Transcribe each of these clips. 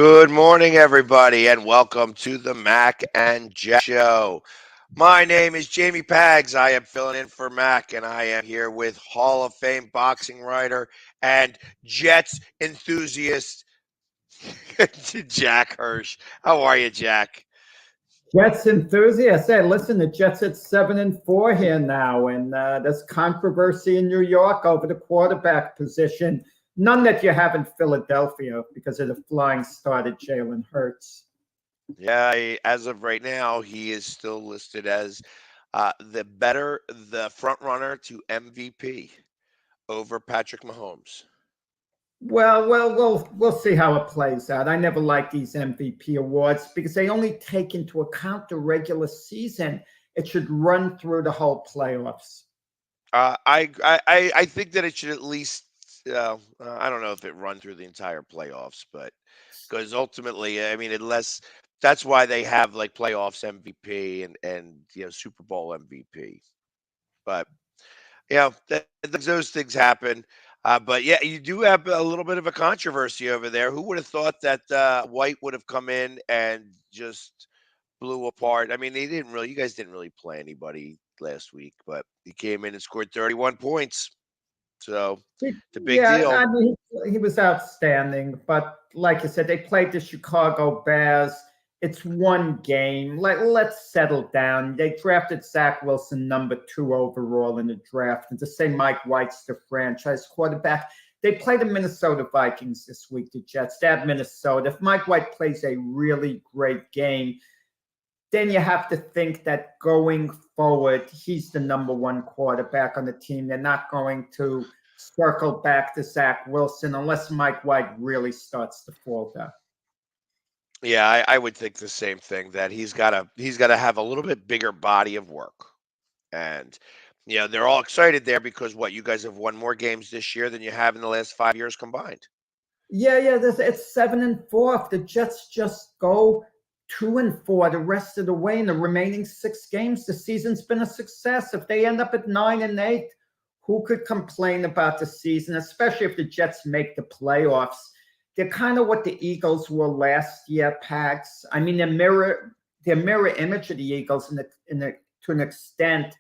Good morning, everybody, and welcome to the Mac and Jack Show. My name is Jamie Pags. I am filling in for Mac, and I am here with Hall of Fame boxing writer and Jets enthusiast, Jack Hirsch. How are you, Jack? Jets enthusiast. Hey, listen, the Jets at 7-4 here now, and there's controversy in New York over the quarterback position. None that you have in Philadelphia because of the flying start at Jalen Hurts. Yeah, as of right now, he is still listed as the front runner to MVP over Patrick Mahomes. We'll see how it plays out. I never like these MVP awards because they only take into account the regular season. It should run through the whole playoffs. I think that it should at least. I don't know if it run through the entire playoffs, but because ultimately, I mean, unless that's why they have like playoffs MVP and Super Bowl MVP. But those things happen. But yeah, you do have a little bit of a controversy over there. Who would have thought that White would have come in and just blew apart? I mean, you guys didn't really play anybody last week, but he came in and scored 31 points. So it's a big Yeah, deal. I mean, he was outstanding. But like you said, they played the Chicago Bears. It's one game. Let's settle down. They drafted Zach Wilson #2 overall in the draft. And to say Mike White's the franchise quarterback, they play the Minnesota Vikings this week, the Jets. They have Minnesota. If Mike White plays a really great game, then you have to think that going forward, he's the #1 quarterback on the team. They're not going to circle back to Zach Wilson unless Mike White really starts to fall down. Yeah, I would think the same thing that he's got to have a little bit bigger body of work. And they're all excited there because what you guys have won more games this year than you have in the last 5 years combined. Yeah. It's 7-4. If the Jets just go 2-4 the rest of the way in the remaining 6 games, the season's been a success. If they end up at 9-8, who could complain about the season? Especially if the Jets make the playoffs. They're kind of what the Eagles were last year, Pags. I mean, they're mirror image of the Eagles to an extent,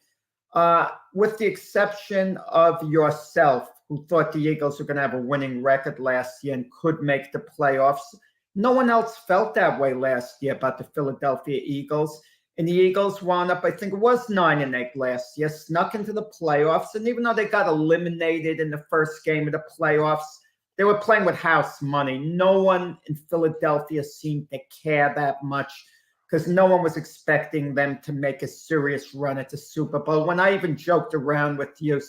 with the exception of yourself, who thought the Eagles were going to have a winning record last year and could make the playoffs. No one else felt that way last year about the Philadelphia Eagles. And the Eagles wound up, I think it was 9-8 last year, snuck into the playoffs. And even though they got eliminated in the first game of the playoffs, they were playing with house money. No one in Philadelphia seemed to care that much because no one was expecting them to make a serious run at the Super Bowl. When I even joked around with you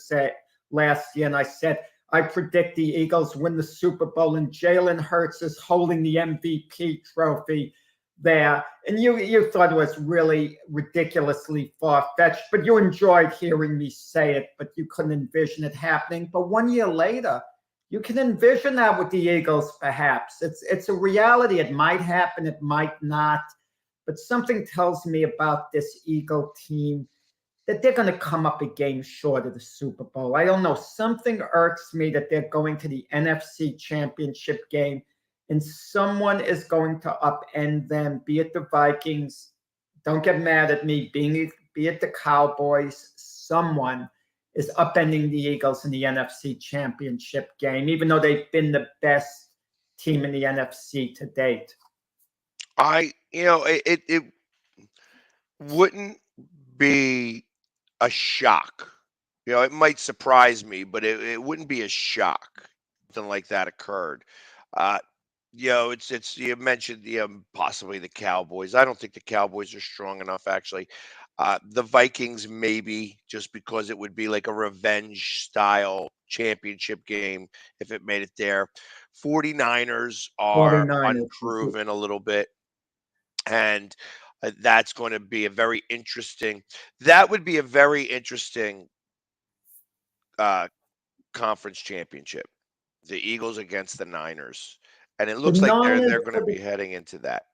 last year and I said, I predict the Eagles win the Super Bowl and Jalen Hurts is holding the MVP trophy there. And you thought it was really ridiculously far-fetched, but you enjoyed hearing me say it, but you couldn't envision it happening. But 1 year later, you can envision that with the Eagles, perhaps. It's a reality. It might happen, it might not. But something tells me about this Eagle team that they're going to come up a game short of the Super Bowl. I don't know. Something irks me that they're going to the NFC Championship game and someone is going to upend them, be it the Vikings. Don't get mad at me, be it the Cowboys. Someone is upending the Eagles in the NFC Championship game, even though they've been the best team in the NFC to date. It wouldn't be a shock. It might surprise me, but it wouldn't be a shock. Something like that occurred. Uh, it's you mentioned possibly the Cowboys. I don't think the Cowboys are strong enough actually. The Vikings maybe just because it would be like a revenge style championship game if it made it there. 49ers are 49ers. unproven a little bit and that's going to be a very interesting that would be a very interesting uh, conference championship. The Eagles against the Niners. And it The looks like they're Niners they're going to be heading into that.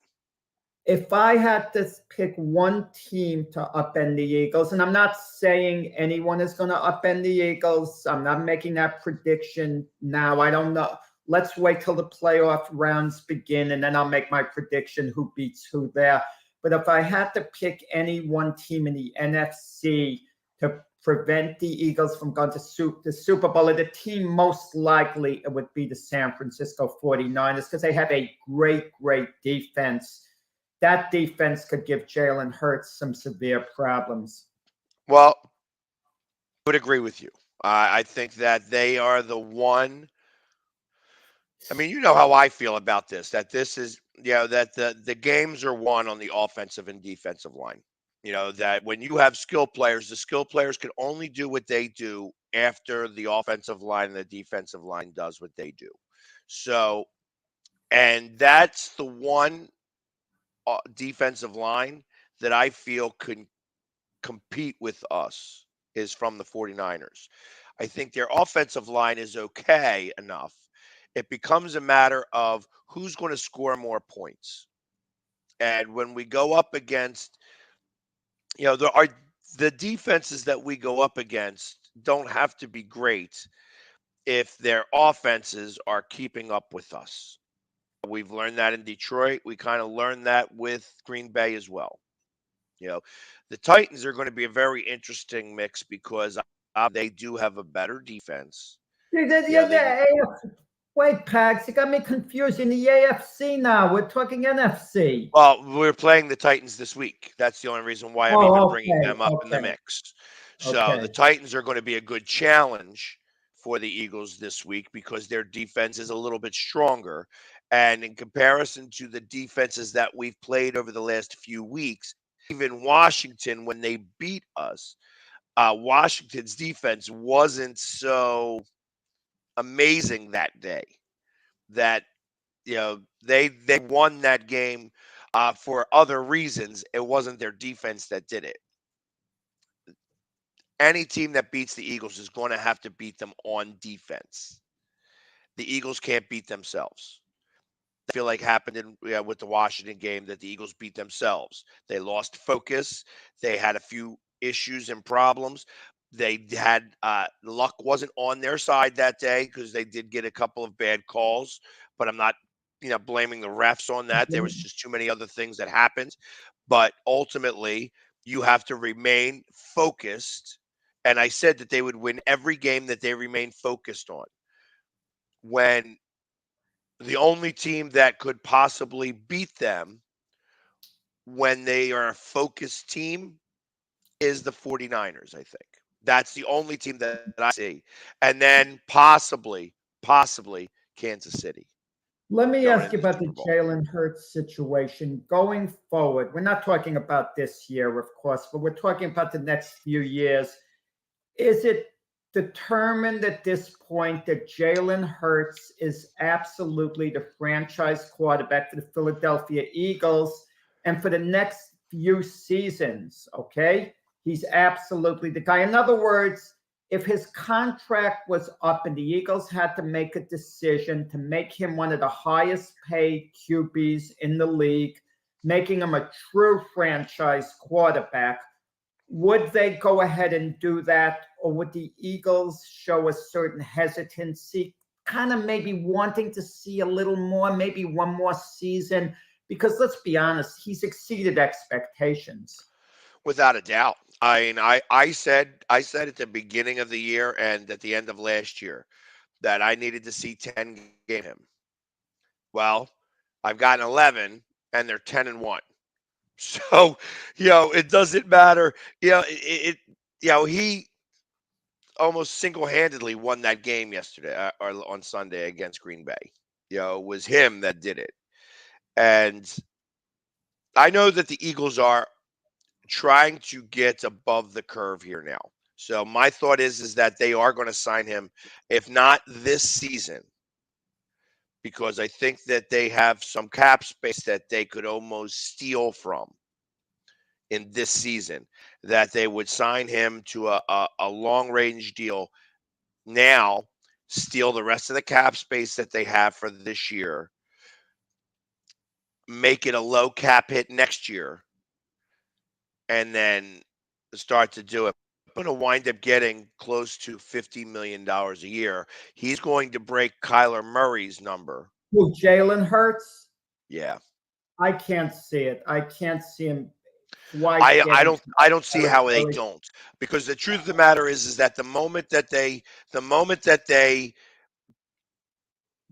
If I had to pick one team to upend the Eagles, and I'm not saying anyone is going to upend the Eagles, I'm not making that prediction now. I don't know. Let's wait till the playoff rounds begin, and then I'll make my prediction who beats who there. But if I had to pick any one team in the NFC to prevent the Eagles from going to the Super Bowl, the team most likely it would be the San Francisco 49ers because they have a great, great defense. That defense could give Jalen Hurts some severe problems. Well, I would agree with you. I think that they are the one. I mean, you know how I feel about this. That this is, that the games are won on the offensive and defensive line. That when you have skill players, the skill players can only do what they do after the offensive line and the defensive line does what they do. So, and that's the one defensive line that I feel can compete with us is from the 49ers. I think their offensive line is okay enough. It becomes a matter of who's going to score more points. And when we go up against, there are the defenses that we go up against don't have to be great if their offenses are keeping up with us. We've learned that in Detroit. We kind of learned that with Green Bay as well. The Titans are going to be a very interesting mix because they do have a better defense. Wait, Pags, you got me confused in the AFC now. We're talking NFC. Well, we're playing the Titans this week. That's the only reason why I'm even bringing them up in the mix. So the Titans are going to be a good challenge for the Eagles this week because their defense is a little bit stronger. And in comparison to the defenses that we've played over the last few weeks, even Washington, when they beat us, Washington's defense wasn't so amazing that day. That they won that game for other reasons. It wasn't their defense that did it. Any team that beats the Eagles is going to have to beat them on defense. The Eagles can't beat themselves. I feel like happened with the Washington game that the Eagles beat themselves. They lost focus. They had a few issues and problems. They had luck wasn't on their side that day because they did get a couple of bad calls, but I'm not blaming the refs on that. There was just too many other things that happened. But ultimately, you have to remain focused. And I said that they would win every game that they remain focused on. When the only team that could possibly beat them when they are a focused team is the 49ers, I think. That's the only team that I see. And then possibly Kansas City. Let me ask you about the Jalen Hurts situation going forward. We're not talking about this year, of course, but we're talking about the next few years. Is it determined at this point that Jalen Hurts is absolutely the franchise quarterback for the Philadelphia Eagles and for the next few seasons? Okay, he's absolutely the guy. In other words, if his contract was up and the Eagles had to make a decision to make him one of the highest paid QBs in the league, making him a true franchise quarterback, would they go ahead and do that? Or would the Eagles show a certain hesitancy, kind of maybe wanting to see a little more, maybe one more season? Because let's be honest, he's exceeded expectations. Without a doubt. I mean, I said at the beginning of the year and at the end of last year that I needed to see 10 game him. Well, I've gotten 11 and they're 10-1. So, it doesn't matter. He almost single-handedly won that game yesterday or on Sunday against Green Bay. It was him that did it. And I know that the Eagles are trying to get above the curve here now. So my thought is that they are going to sign him, if not this season, because I think that they have some cap space that they could almost steal from in this season, that they would sign him to a long-range deal now, steal the rest of the cap space that they have for this year, make it a low cap hit next year, and then start to do it. going to wind up getting close to $50 million a year. He's going to break Kyler Murray's number. Who, Jalen Hurts? Yeah. I can't see it. I can't see him twice I don't see Kyler how they Murray. don't, because the truth of the matter is that the moment that they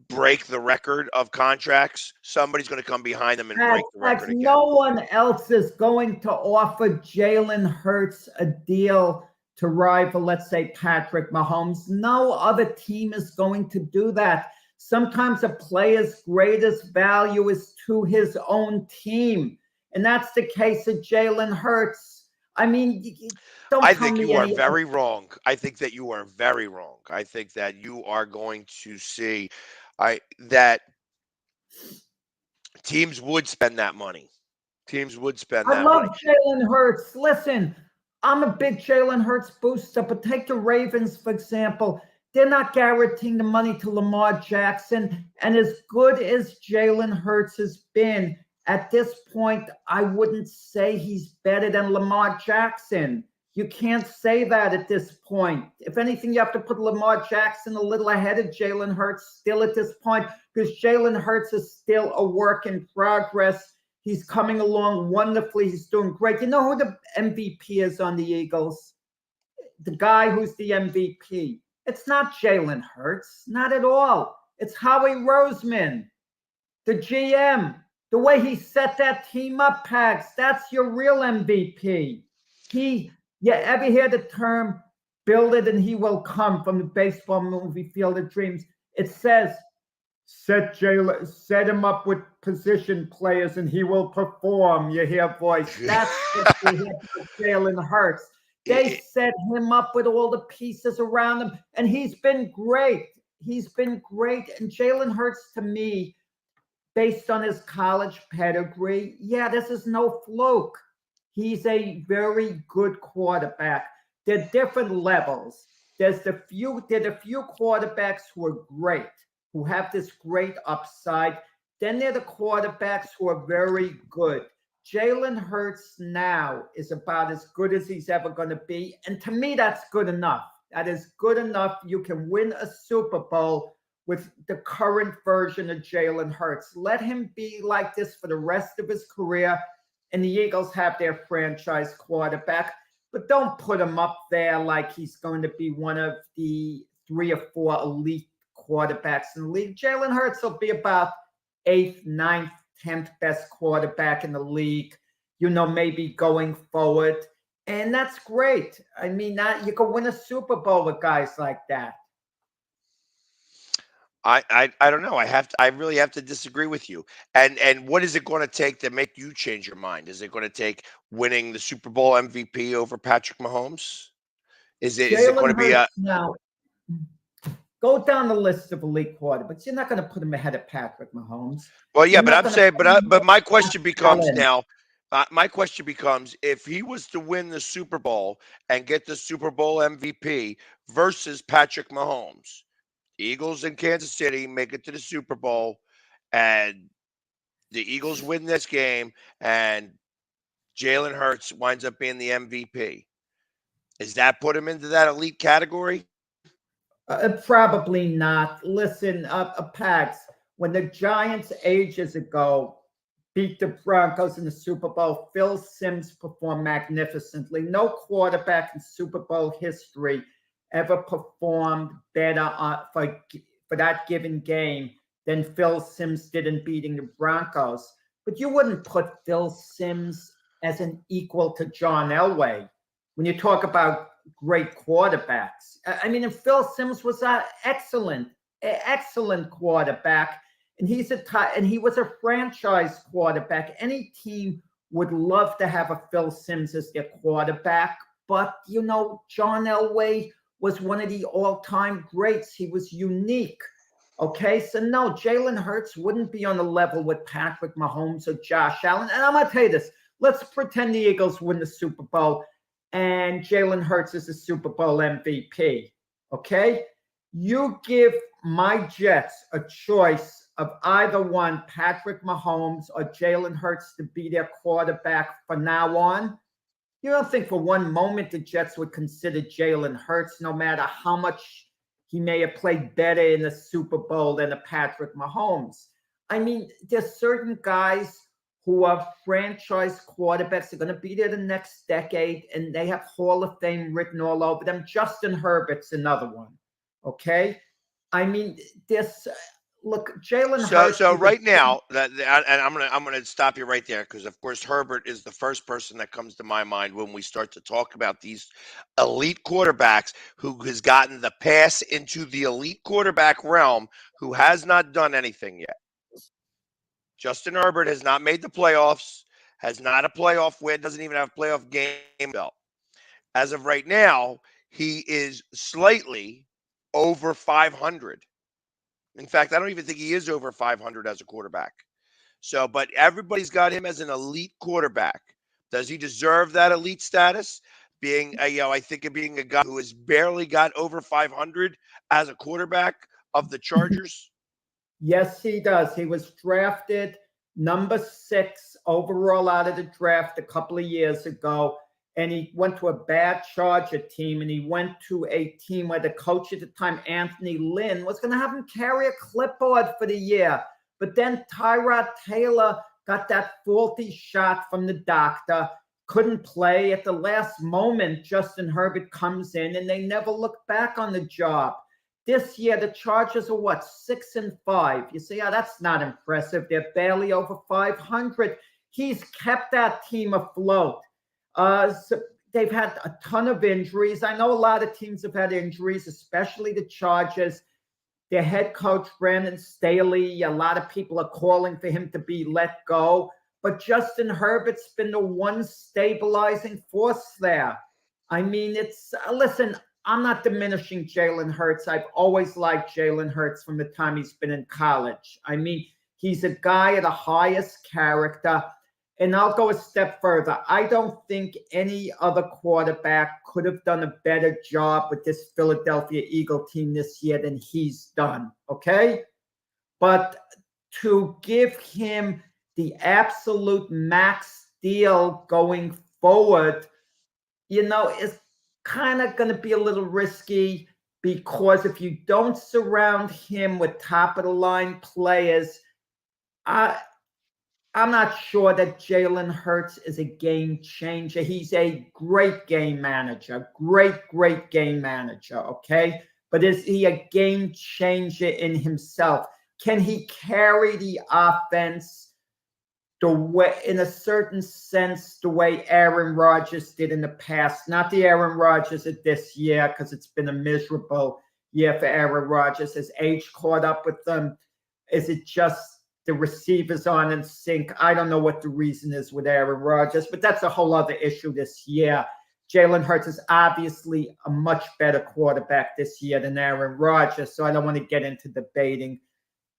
break the record of contracts, somebody's going to come behind them and break the record again. No one else is going to offer Jalen Hurts a deal to rival, let's say, Patrick Mahomes. No other team is going to do that. Sometimes a player's greatest value is to his own team. And that's the case of Jalen Hurts. I mean, don't I tell think me you are any very wrong. I think that you are very wrong. I think that you are going to see that teams would spend that money. Teams would spend I that love money. Jalen Hurts. Listen, I'm a big Jalen Hurts booster, but take the Ravens, for example. They're not guaranteeing the money to Lamar Jackson. And as good as Jalen Hurts has been, at this point, I wouldn't say he's better than Lamar Jackson. You can't say that at this point. If anything, you have to put Lamar Jackson a little ahead of Jalen Hurts still at this point, because Jalen Hurts is still a work in progress. He's coming along wonderfully. He's doing great. You know who the MVP is on the Eagles? The guy who's the MVP. It's not Jalen Hurts, not at all. It's Howie Roseman, the GM. The way he set that team up, Pags, that's your real MVP. You ever hear the term "build it and he will come" from the baseball movie Field of Dreams? It says, set him up with position players and he will perform. You hear voice. That's what you hear from Jalen Hurts. They set him up with all the pieces around him, and he's been great. He's been great. And Jalen Hurts, to me, based on his college pedigree, yeah, this is no fluke. He's a very good quarterback. There are different levels. There are the few quarterbacks who are great, who have this great upside. Then there are the quarterbacks who are very good. Jalen Hurts now is about as good as he's ever going to be. And to me, that's good enough. That is good enough. You can win a Super Bowl with the current version of Jalen Hurts. Let him be like this for the rest of his career. And the Eagles have their franchise quarterback. But don't put him up there like he's going to be one of the 3 or 4 elite quarterbacks in the league. Jalen Hurts will be about 8th, 9th, 10th best quarterback in the league, maybe going forward. And that's great. I mean, you can win a Super Bowl with guys like that. I don't know. I really have to disagree with you. And what is it going to take to make you change your mind? Is it going to take winning the Super Bowl MVP over Patrick Mahomes? Is it going to be a now? Go down the list of elite quarterbacks. You're not going to put him ahead of Patrick Mahomes. Well, yeah, but I'm saying, but my question becomes now. My question becomes: if he was to win the Super Bowl and get the Super Bowl MVP versus Patrick Mahomes, Eagles in Kansas City make it to the Super Bowl, and the Eagles win this game, and Jalen Hurts winds up being the MVP. Does that put him into that elite category? Probably not. Listen, Pax, when the Giants ages ago beat the Broncos in the Super Bowl, Phil Simms performed magnificently. No quarterback in Super Bowl history ever performed better for that given game than Phil Simms did in beating the Broncos. But you wouldn't put Phil Simms as an equal to John Elway when you talk about great quarterbacks. I mean, and Phil Simms was an excellent quarterback, and he was a franchise quarterback. Any team would love to have a Phil Simms as their quarterback, but John Elway was one of the all-time greats. He was unique. Okay, so no, Jalen Hurts wouldn't be on the level with Patrick Mahomes or Josh Allen. And I'm going to tell you this. Let's pretend the Eagles win the Super Bowl and Jalen Hurts is the Super Bowl MVP. Okay? You give my Jets a choice of either one, Patrick Mahomes or Jalen Hurts, to be their quarterback from now on. You don't think for one moment the Jets would consider Jalen Hurts, no matter how much he may have played better in the Super Bowl than a Patrick Mahomes. I mean, there's certain guys who are franchise quarterbacks. They're going to be there the next decade, and they have Hall of Fame written all over them. Justin Herbert's another one. Okay, I mean, this. Look, Jalen So, Hurts. so right now, and I'm gonna stop you right there because, of course, Herbert is the first person that comes to my mind when we start to talk about these elite quarterbacks who has gotten the pass into the elite quarterback realm, who has not done anything yet. Justin Herbert has not made the playoffs, has not a playoff win, doesn't even have a playoff game belt. As of right now, he is slightly over 500. In fact, I don't even think he is over 500 as a quarterback. So, but everybody's got him as an elite quarterback. Does he deserve that elite status? Being a, I think of being a guy who has barely got over 500 as a quarterback of the Chargers. Yes, he does. He was drafted number 6 overall out of the draft a couple of years ago. And he went to a bad Charger team, and he went to a team where the coach at the time, Anthony Lynn, was going to have him carry a clipboard for the year. But then Tyrod Taylor got that faulty shot from the doctor, couldn't play. At the last moment, Justin Herbert comes in, and they never looked back on the job. This year, the Chargers are what, 6-5? You say, yeah, that's not impressive. They're barely over 500. He's kept that team afloat. So they've had a ton of injuries. I know a lot of teams have had injuries, especially the Chargers. Their head coach, Brandon Staley, a lot of people are calling for him to be let go. But Justin Herbert's been the one stabilizing force there. I mean, listen, I'm not diminishing Jalen Hurts. I've always liked Jalen Hurts from the time he's been in college. I mean, he's a guy of the highest character. And I'll go a step further. I don't think any other quarterback could have done a better job with this Philadelphia Eagle team this year than he's done. Okay? But to give him the absolute max deal going forward, is kind of going to be a little risky, because if you don't surround him with top of the line players, I'm not sure that Jalen Hurts is a game changer. He's a great game manager, great game manager, okay? But is he a game changer in himself? Can he carry the offense the way, in a certain sense, the way Aaron Rodgers did in the past? Not the Aaron Rodgers of this year, because it's been a miserable year for Aaron Rodgers. Has age caught up with them? Is it just the receivers on in sync? I don't know what the reason is with Aaron Rodgers, but that's a whole other issue this year. Jalen Hurts is obviously a much better quarterback this year than Aaron Rodgers, so I don't want to get into debating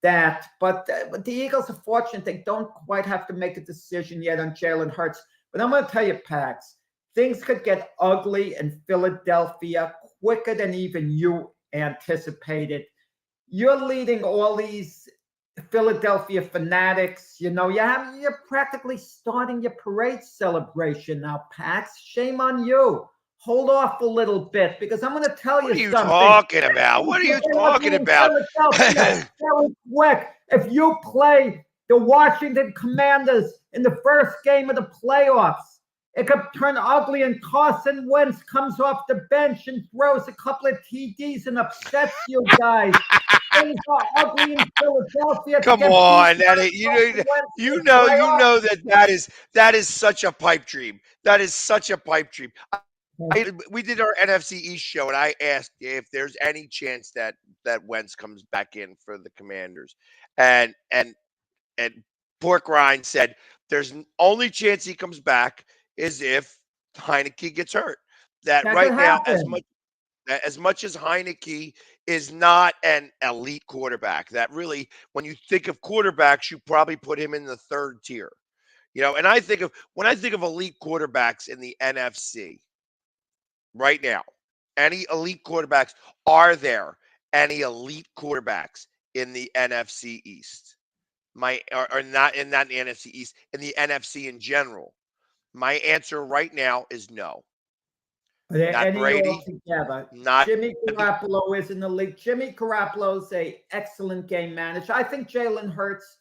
that. But the Eagles are fortunate. They don't quite have to make a decision yet on Jalen Hurts. But I'm going to tell you, Pax, things could get ugly in Philadelphia quicker than even you anticipated. You're leading all these Philadelphia fanatics. You're practically starting your parade celebration now, Pax. Shame on you. Hold off a little bit, because I'm going to tell What are you you something. talking about? What are you talking about? Very quick. If you play the Washington Commanders in the first game of the playoffs, it could turn ugly, and Carson Wentz comes off the bench and throws a couple of TDs and upsets you guys. Things are ugly in Philadelphia. Come on, you know that is such a pipe dream. That is such a pipe dream. We did our NFC East show, and I asked if there's any chance that Wentz comes back in for the Commanders, and Pork Rind said there's only chance he comes back is if Heineke gets hurt. That right now, as much as Heineke is not an elite quarterback, that really, when you think of quarterbacks, you probably put him in the third tier. And when I think of elite quarterbacks in the NFC right now, any elite quarterbacks, are there any elite quarterbacks in the NFC East? Or not in the NFC East, in the NFC in general. My answer right now is no. Are there Not any Brady, altogether? not Jimmy Garoppolo is in the league. Jimmy Garoppolo's a excellent game manager. I think Jalen Hurts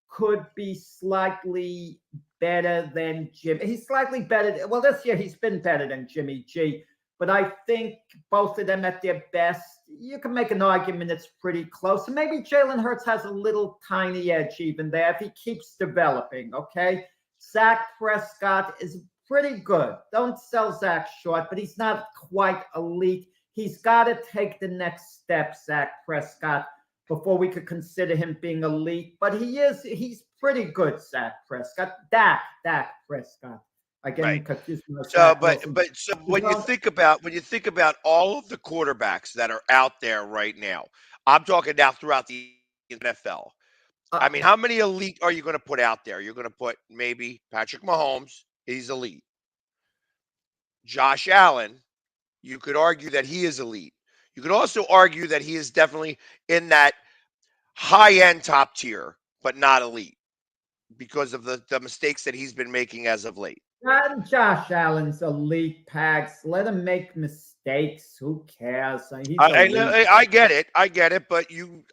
could be slightly better than Jim. He's slightly better. Well, this year he's been better than Jimmy G. But I think both of them at their best, you can make an argument it's pretty close. And maybe Jalen Hurts has a little tiny edge even there if he keeps developing, okay? Zach Prescott is pretty good. Don't sell Zach short, but he's not quite elite. He's got to take the next step, Zach Prescott, before we could consider him being elite. But he's pretty good, Zach Prescott. Dak Prescott. Again, right. confused So, myself. so when you think about all of the quarterbacks that are out there right now, I'm talking now throughout the NFL. I mean, how many elite are you going to put out there? You're going to put maybe Patrick Mahomes. He's elite. Josh Allen, you could argue that he is elite. You could also argue that he is definitely in that high-end top tier, but not elite because of the mistakes that he's been making as of late. Josh Allen's elite, Pags. Let him make mistakes. Who cares? I get it, but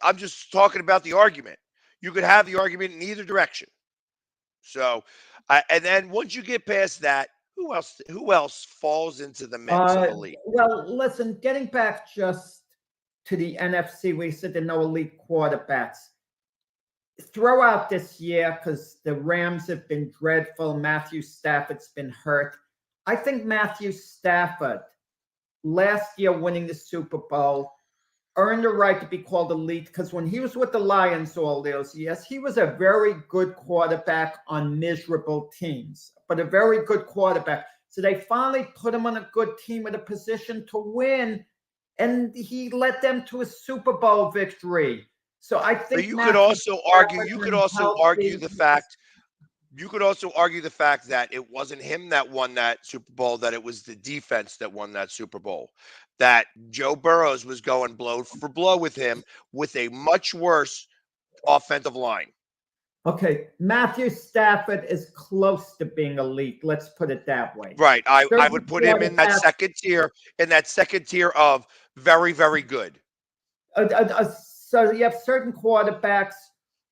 I'm just talking about the argument. You could have the argument in either direction. So, and then once you get past that, who else falls into the mix of elite? Well, listen, getting back just to the NFC, we said there are no elite quarterbacks. Throughout this year, because the Rams have been dreadful, Matthew Stafford's been hurt. I think Matthew Stafford, last year winning the Super Bowl, earned the right to be called elite because when he was with the Lions all those years, he was a very good quarterback on miserable teams, but a very good quarterback. So they finally put him on a good team with a position to win, and he led them to a Super Bowl victory. So I think you could also argue the fact that it wasn't him that won that Super Bowl, that it was the defense that won that Super Bowl. That Joe Burrows was going blow for blow with him with a much worse offensive line. Okay, Matthew Stafford is close to being elite. Let's put it that way. Right. I would put him in that second tier of very, very good. So you have certain quarterbacks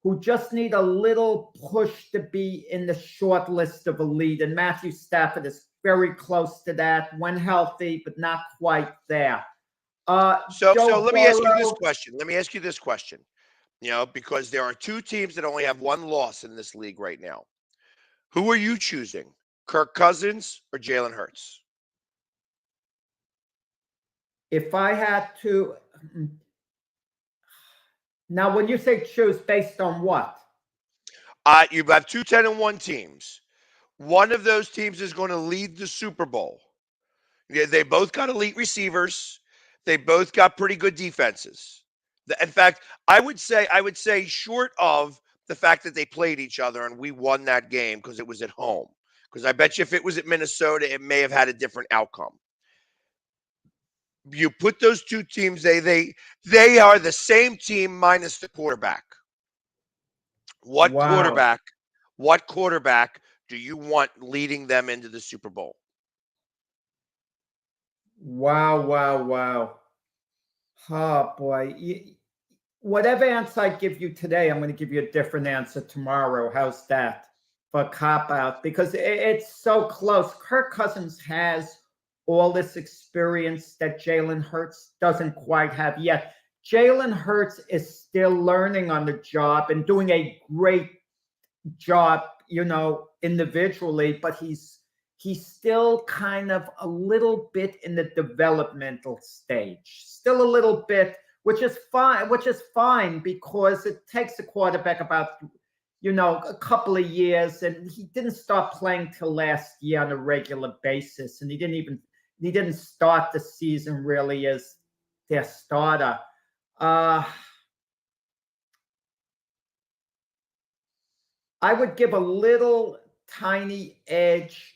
who just need a little push to be in the short list of elite, and Matthew Stafford is very close to that when healthy, but not quite there. So let me ask you this question. Because there are two teams that only have one loss in this league right now. Who are you choosing? Kirk Cousins or Jalen Hurts? If I had to, now when you say choose, based on what? You have two 10-1 teams. One of those teams is going to lead the Super Bowl. They both got elite receivers. They both got pretty good defenses. In fact, I would say short of the fact that they played each other and we won that game because it was at home. Because I bet you if it was at Minnesota, it may have had a different outcome. You put those two teams, they are the same team minus the quarterback. What quarterback do you want leading them into the Super Bowl? Wow. Oh, boy. Whatever answer I give you today, I'm going to give you a different answer tomorrow. How's that? For a cop-out. Because it's so close. Kirk Cousins has all this experience that Jalen Hurts doesn't quite have yet. Jalen Hurts is still learning on the job and doing a great job, individually, but he's still kind of a little bit in the developmental stage. Still a little bit, which is fine because it takes a quarterback about a couple of years, and he didn't start playing till last year on a regular basis, and he didn't start the season really as their starter. I would give a little tiny edge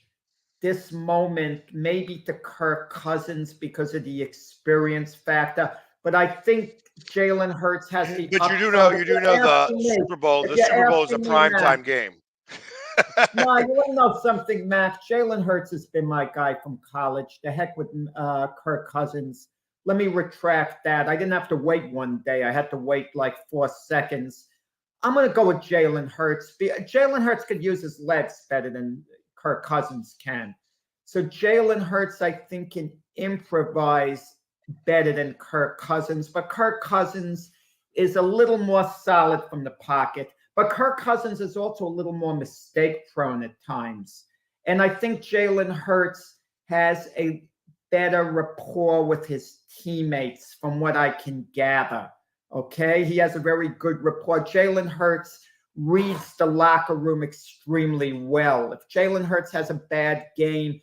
this moment, maybe to Kirk Cousins because of the experience factor. But I think Jalen Hurts has the. But you do know the Super Bowl. The Super Bowl is a primetime game. No, you want to know something, Matt? Jalen Hurts has been my guy from college. The heck with Kirk Cousins. Let me retract that. I didn't have to wait one day. I had to wait like 4 seconds. I'm going to go with Jalen Hurts. Jalen Hurts could use his legs better than Kirk Cousins can. So Jalen Hurts, I think, can improvise better than Kirk Cousins, but Kirk Cousins is a little more solid from the pocket. But Kirk Cousins is also a little more mistake prone at times. And I think Jalen Hurts has a better rapport with his teammates, from what I can gather. Okay. He has a very good rapport. Jalen Hurts reads the locker room extremely well. If Jalen Hurts has a bad game,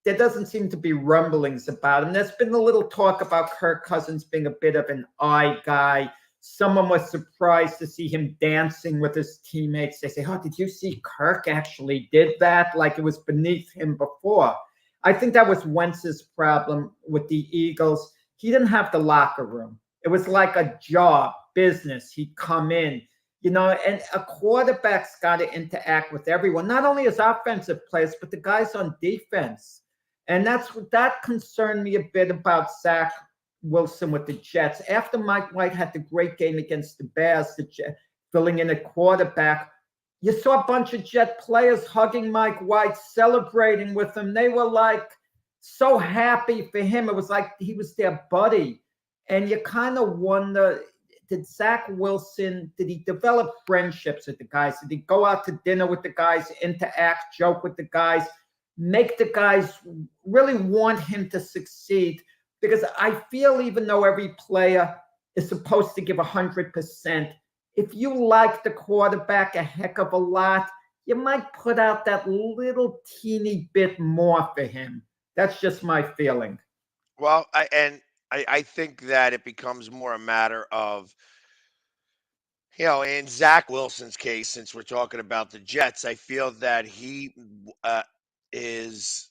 there doesn't seem to be rumblings about him. There's been a little talk about Kirk Cousins being a bit of an eye guy. Someone was surprised to see him dancing with his teammates. They say, "Oh, did you see Kirk actually did that?" Like it was beneath him before. I think that was Wentz's problem with the Eagles. He didn't have the locker room. It was like a job, business. He'd come in, and a quarterback's got to interact with everyone, not only his offensive players, but the guys on defense. And that concerned me a bit about Zach Wilson with the Jets. After Mike White had the great game against the Bears, filling in a quarterback, you saw a bunch of Jet players hugging Mike White, celebrating with him. They were like so happy for him. It was like he was their buddy. And you kind of wonder, did Zach Wilson, did he develop friendships with the guys? Did he go out to dinner with the guys, interact, joke with the guys, make the guys really want him to succeed? Because I feel even though every player is supposed to give 100%, if you like the quarterback a heck of a lot, you might put out that little teeny bit more for him. That's just my feeling. Well, I think that it becomes more a matter of, in Zach Wilson's case, since we're talking about the Jets, I feel that he is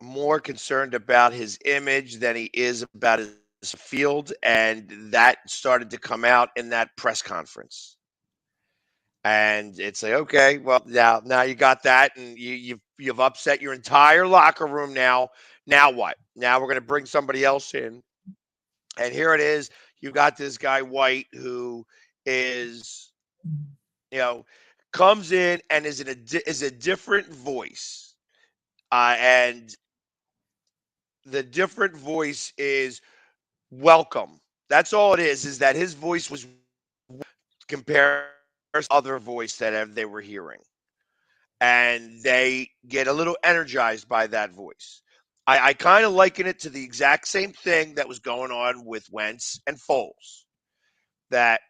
more concerned about his image than he is about his field, and that started to come out in that press conference. And it's like, okay, well, now you got that, and you've upset your entire locker room. Now what? Now we're going to bring somebody else in, and here it is. You got this guy White who is, you know, comes in and is a different voice, and the different voice is welcome. That's all it is. Is that his voice was compared to other voice that they were hearing, and they get a little energized by that voice. I kind of liken it to the exact same thing that was going on with Wentz and Foles. That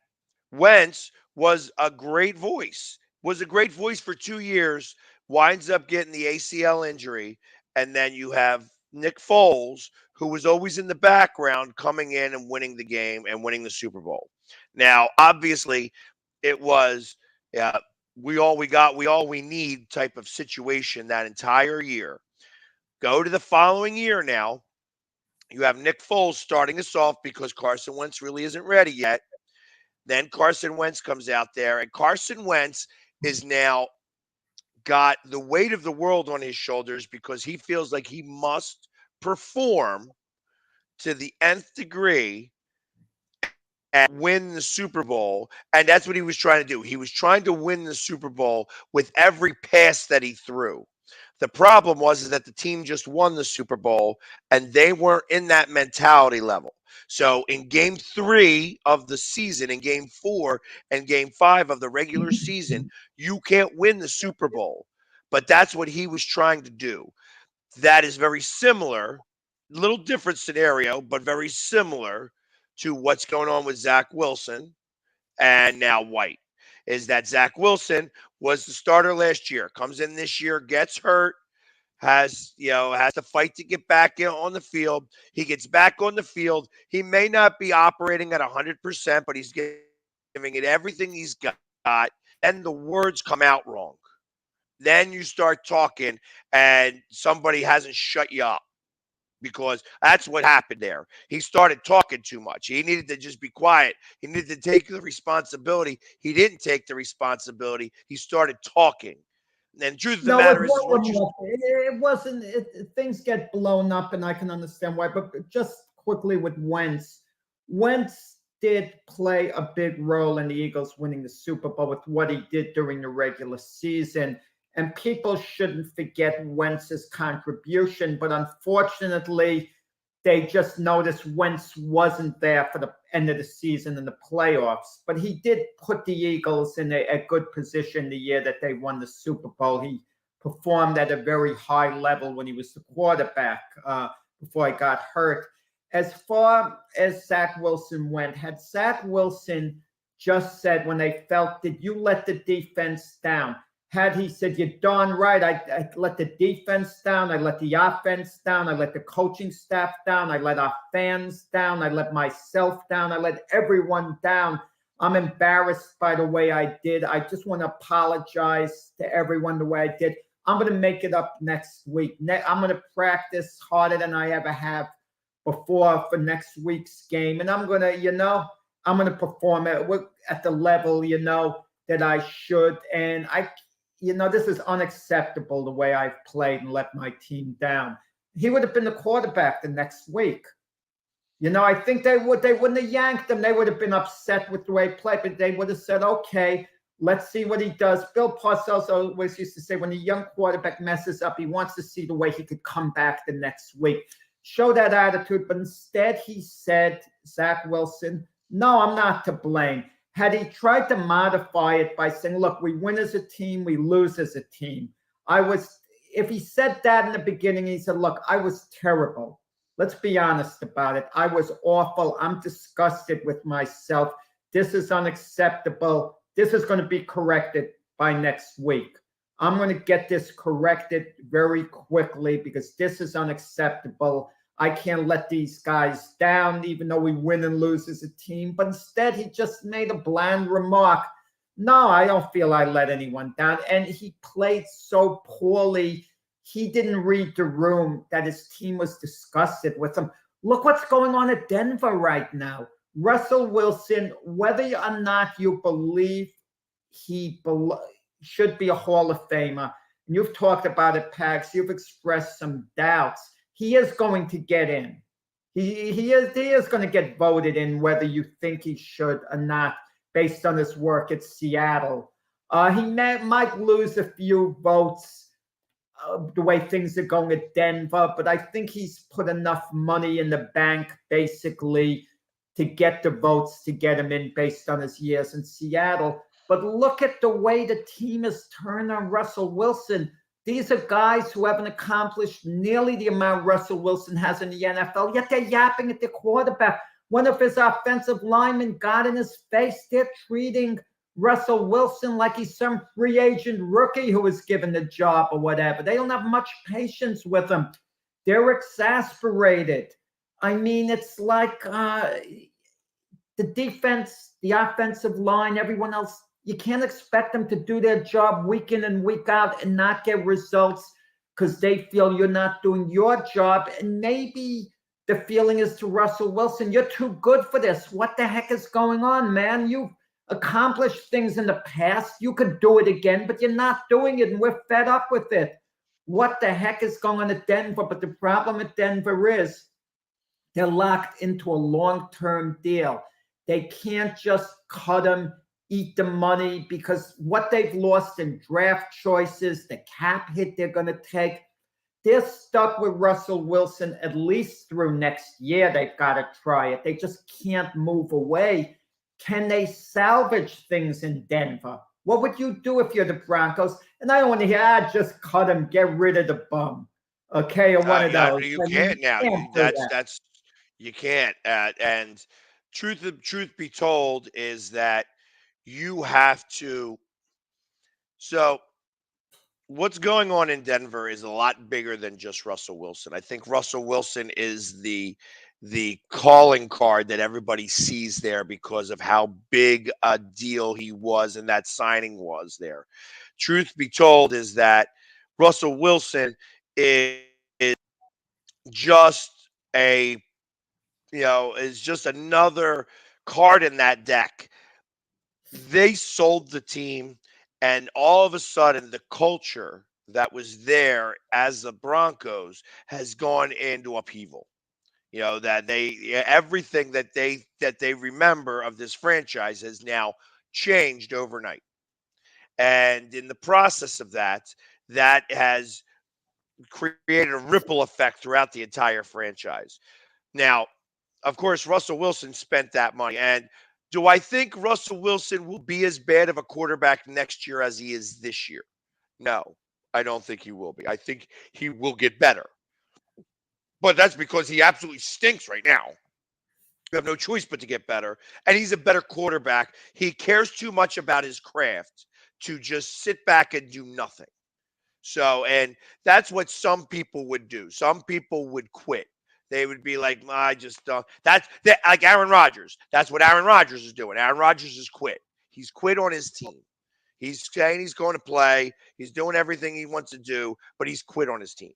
Wentz was a great voice for 2 years, winds up getting the ACL injury, and then you have Nick Foles, who was always in the background, coming in and winning the game and winning the Super Bowl. Now, obviously, it was we all we need type of situation that entire year. Go to the following year now. You have Nick Foles starting us off because Carson Wentz really isn't ready yet. Then Carson Wentz comes out there, and Carson Wentz is now got the weight of the world on his shoulders because he feels like he must perform to the nth degree and win the Super Bowl. And that's what he was trying to do. He was trying to win the Super Bowl with every pass that he threw. The problem was is that the team just won the Super Bowl and they weren't in that mentality level. So in game 3 of the season, in game 4 and game 5 of the regular season, you can't win the Super Bowl. But that's what he was trying to do. That is very similar, little different scenario, but very similar to what's going on with Zach Wilson and now White. Is that Zach Wilson was the starter last year, comes in this year, gets hurt, has to fight to get back in on the field. He gets back on the field. He may not be operating at 100%, but he's giving it everything he's got. And the words come out wrong. Then you start talking, and somebody hasn't shut you up because that's what happened there. He started talking too much. He needed to just be quiet. He needed to take the responsibility. He didn't take the responsibility. He started talking. And truth of the No, it matter is wasn't. once you It wasn't. Things get blown up, and I can understand why. But just quickly with Wentz, Wentz did play a big role in the Eagles winning the Super Bowl with what he did during the regular season. And people shouldn't forget Wentz's contribution. But unfortunately, they just noticed Wentz wasn't there for the end of the season in the playoffs. But he did put the Eagles in a good position the year that they won the Super Bowl. He performed at a very high level when he was the quarterback before he got hurt. As far as Zach Wilson went, had Zach Wilson just said when they felt, did you let the defense down? Had he said, you're darn right, I let the defense down, I let the offense down, I let the coaching staff down, I let our fans down, I let myself down, I let everyone down. I'm embarrassed by the way I did. I just want to apologize to everyone the way I did. I'm going to make it up next week. I'm going to practice harder than I ever have before for next week's game. And I'm going to, I'm going to perform at the level, that I should. And this is unacceptable the way I've played and let my team down. He would have been the quarterback the next week. I think they wouldn't have yanked him. They would have been upset with the way he played, but they would have said, okay, let's see what he does. Bill Parcells always used to say, when a young quarterback messes up, he wants to see the way he could come back the next week. Show that attitude. But instead, he said, Zach Wilson, no, I'm not to blame. Had he tried to modify it by saying, look, we win as a team, we lose as a team. If he said that in the beginning, he said, look, I was terrible. Let's be honest about it. I was awful. I'm disgusted with myself. This is unacceptable. This is going to be corrected by next week. I'm going to get this corrected very quickly because this is unacceptable. I can't let these guys down, even though we win and lose as a team. But instead, he just made a bland remark. No, I don't feel I let anyone down. And he played so poorly. He didn't read the room that his team was disgusted with him. Look what's going on at Denver right now. Russell Wilson, whether or not you believe he should be a Hall of Famer, and you've talked about it, Pags, you've expressed some doubts. He is going to get in. He is going to get voted in, whether you think he should or not, based on his work at Seattle. He might lose a few votes the way things are going at Denver, but I think he's put enough money in the bank, basically, to get the votes to get him in based on his years in Seattle. But look at the way the team has turned on Russell Wilson. These are guys who haven't accomplished nearly the amount Russell Wilson has in the NFL, yet they're yapping at the quarterback. One of his offensive linemen got in his face. They're treating Russell Wilson like he's some free agent rookie who was given the job or whatever. They don't have much patience with him. They're exasperated. I mean, it's like the defense, the offensive line, everyone else, you can't expect them to do their job week in and week out and not get results because they feel you're not doing your job. And maybe the feeling is to Russell Wilson, you're too good for this. What the heck is going on, man? You've accomplished things in the past. You could do it again, but you're not doing it, and we're fed up with it. What the heck is going on at Denver? But the problem at Denver is they're locked into a long-term deal. They can't just cut them, eat the money, because what they've lost in draft choices, the cap hit they're going to take, they're stuck with Russell Wilson at least through next year. They've got to try it. They just can't move away. Can they salvage things in Denver? What would you do if you're the Broncos? And I don't want to hear, just cut him, get rid of the bum. Okay, or one of those. You can't now. You can't. And truth be told is that you have to. So what's going on in Denver is a lot bigger than just Russell Wilson. I think Russell Wilson is the calling card that everybody sees there because of how big a deal he was and that signing was there. Truth be told is that Russell Wilson is just is just another card in that deck. They sold the team And all of a sudden, the culture that was there as the Broncos has gone into upheaval. That everything that they remember of this franchise has now changed overnight. And in the process of that, that has created a ripple effect throughout the entire franchise. Now, of course, Russell Wilson spent that money. And do I think Russell Wilson will be as bad of a quarterback next year as he is this year? No, I don't think he will be. I think he will get better. But that's because he absolutely stinks right now. You have no choice but to get better. And he's a better quarterback. He cares too much about his craft to just sit back and do nothing. So, and that's what some people would do. Some people would quit. They would be like, I just don't. That's that, like Aaron Rodgers. That's what Aaron Rodgers is doing. Aaron Rodgers has quit. He's quit on his team. He's saying he's going to play. He's doing everything he wants to do, but he's quit on his team.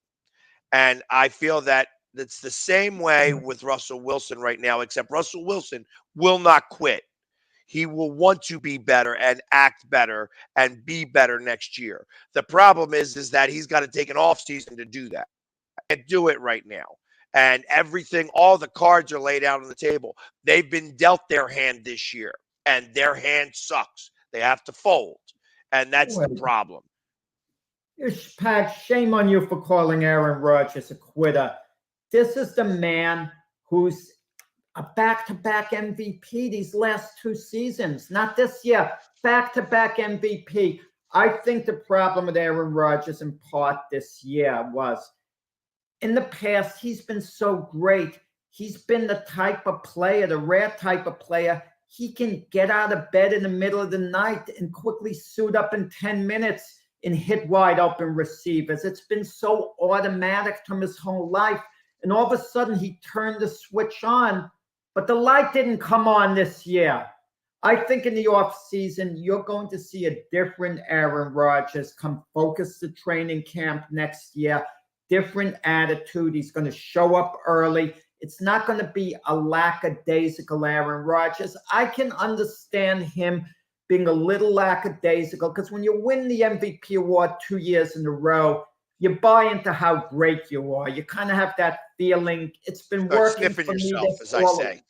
And I feel that that's the same way with Russell Wilson right now, except Russell Wilson will not quit. He will want to be better and act better and be better next year. The problem is that he's got to take an off season to do that and do it right now. And everything, all the cards are laid out on the table. They've been dealt their hand this year, and their hand sucks. They have to fold, and that's the problem. Pat, shame on you for calling Aaron Rodgers a quitter. This is the man who's a back-to-back MVP these last 2 seasons, not this year, back-to-back MVP. I think the problem with Aaron Rodgers in part this year was in the past, he's been so great. He's been the type of player, the rare type of player. He can get out of bed in the middle of the night and quickly suit up in 10 minutes and hit wide open receivers. It's been so automatic from his whole life. And all of a sudden, he turned the switch on, but the light didn't come on this year. I think in the offseason, you're going to see a different Aaron Rodgers come focus the training camp next year, different attitude. He's going to show up early. It's not going to be a lackadaisical Aaron Rodgers. I can understand him being a little lackadaisical because when you win the MVP award 2 years in a row, you buy into how great you are. You kind of have that feeling. It's been working for me yourself, as I say.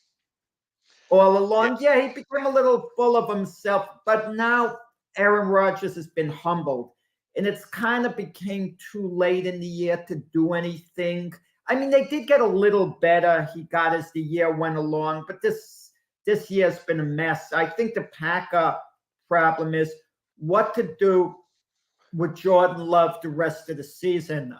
All along. Yeah, he became a little full of himself, but now Aaron Rodgers has been humbled, and it's kind of became too late in the year to do anything. I mean, they did get a little better. He got as the year went along, but this year's been a mess. I think the Packer problem is what to do with Jordan Love the rest of the season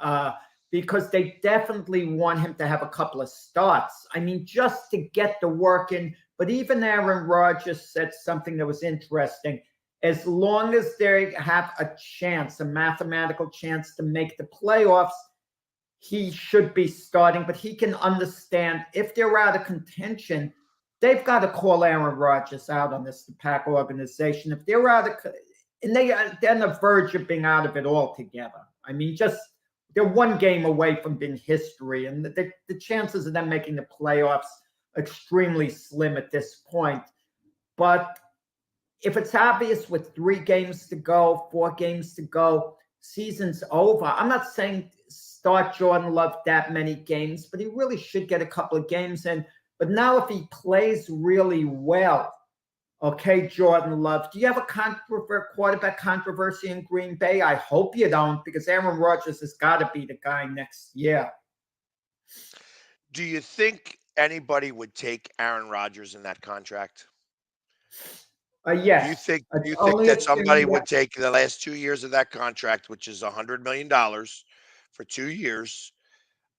because they definitely want him to have a couple of starts. I mean, just to get the work in. But even Aaron Rodgers said something that was interesting. As long as they have a chance, a mathematical chance to make the playoffs, he should be starting. But he can understand if they're out of contention, they've got to call Aaron Rodgers out on this, the Pack organization. If they're out of, and they're on the verge of being out of it altogether. I mean, just they're one game away from being history, and the chances of them making the playoffs extremely slim at this point. But if it's obvious with 3 games to go, 4 games to go, season's over. I'm not saying start Jordan Love that many games, but he really should get a couple of games in. But now if he plays really well, okay, Jordan Love, do you have a quarterback controversy in Green Bay? I hope you don't, because Aaron Rodgers has got to be the guy next year. Do you think anybody would take Aaron Rodgers in that contract? Yes. Do you think that somebody would take the last 2 years of that contract, which is $100 million for 2 years,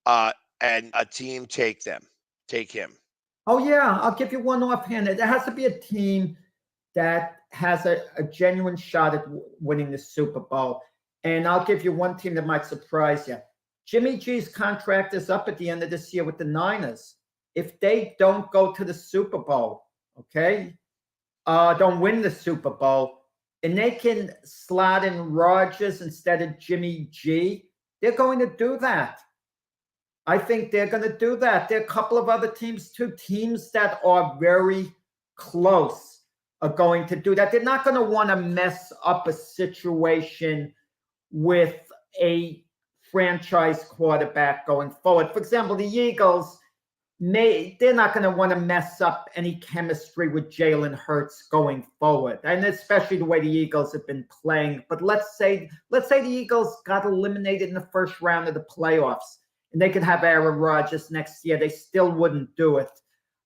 and a team take him? Oh, yeah. I'll give you one offhand. It has to be a team that has a genuine shot at winning the Super Bowl. And I'll give you one team that might surprise you. Jimmy G's contract is up at the end of this year with the Niners. If they don't go to the Super Bowl, okay, don't win the Super Bowl, and they can slot in Rodgers instead of Jimmy G, they're going to do that. I think they're going to do that. There are a couple of other teams too, teams that are very close, are going to do that. They're not going to want to mess up a situation with a franchise quarterback going forward. For example, the Eagles, they're not going to want to mess up any chemistry with Jalen Hurts going forward, and especially the way the Eagles have been playing. But let's say the Eagles got eliminated in the first round of the playoffs, and they could have Aaron Rodgers next year. They still wouldn't do it.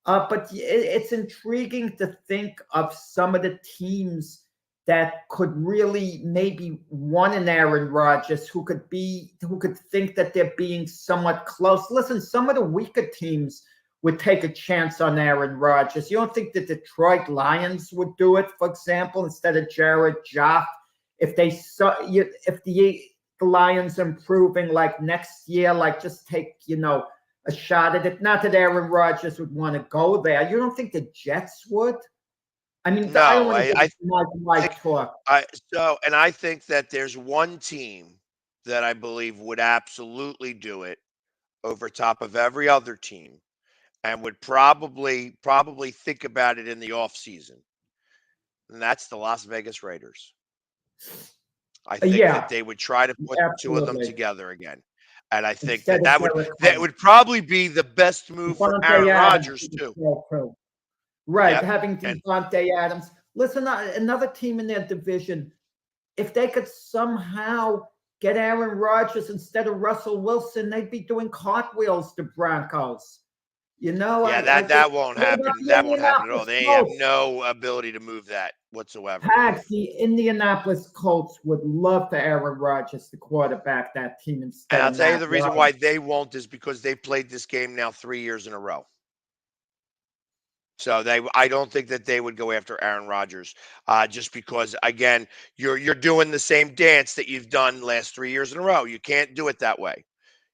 But it's intriguing to think of some of the teams that could really maybe want an Aaron Rodgers who could think that they're being somewhat close. Listen, some of the weaker teams would take a chance on Aaron Rodgers. You don't think the Detroit Lions would do it, for example, instead of Jared Goff? If the Lions improving like next year, like just take, a shot at it. Not that Aaron Rodgers would want to go there. You don't think the Jets would? I mean, No, I don't want to I talk. and I think that there's one team that I believe would absolutely do it over top of every other team, and would probably think about it in the off season, and that's the Las Vegas Raiders. I think that they would try to put the two of them together again. And I think that would probably be the best move for Aaron Rodgers too. Right, having Devontae Adams. Listen, another team in their division, if they could somehow get Aaron Rodgers instead of Russell Wilson, they'd be doing cartwheels to Broncos. That won't happen. That won't happen at all. They have no ability to move that whatsoever. The Indianapolis Colts would love for Aaron Rodgers to quarterback that team instead. And I'll tell you the reason why they won't is because they played this game now 3 years in a row. So I don't think that they would go after Aaron Rodgers, just because, again, you're doing the same dance that you've done last 3 years in a row. You can't do it that way.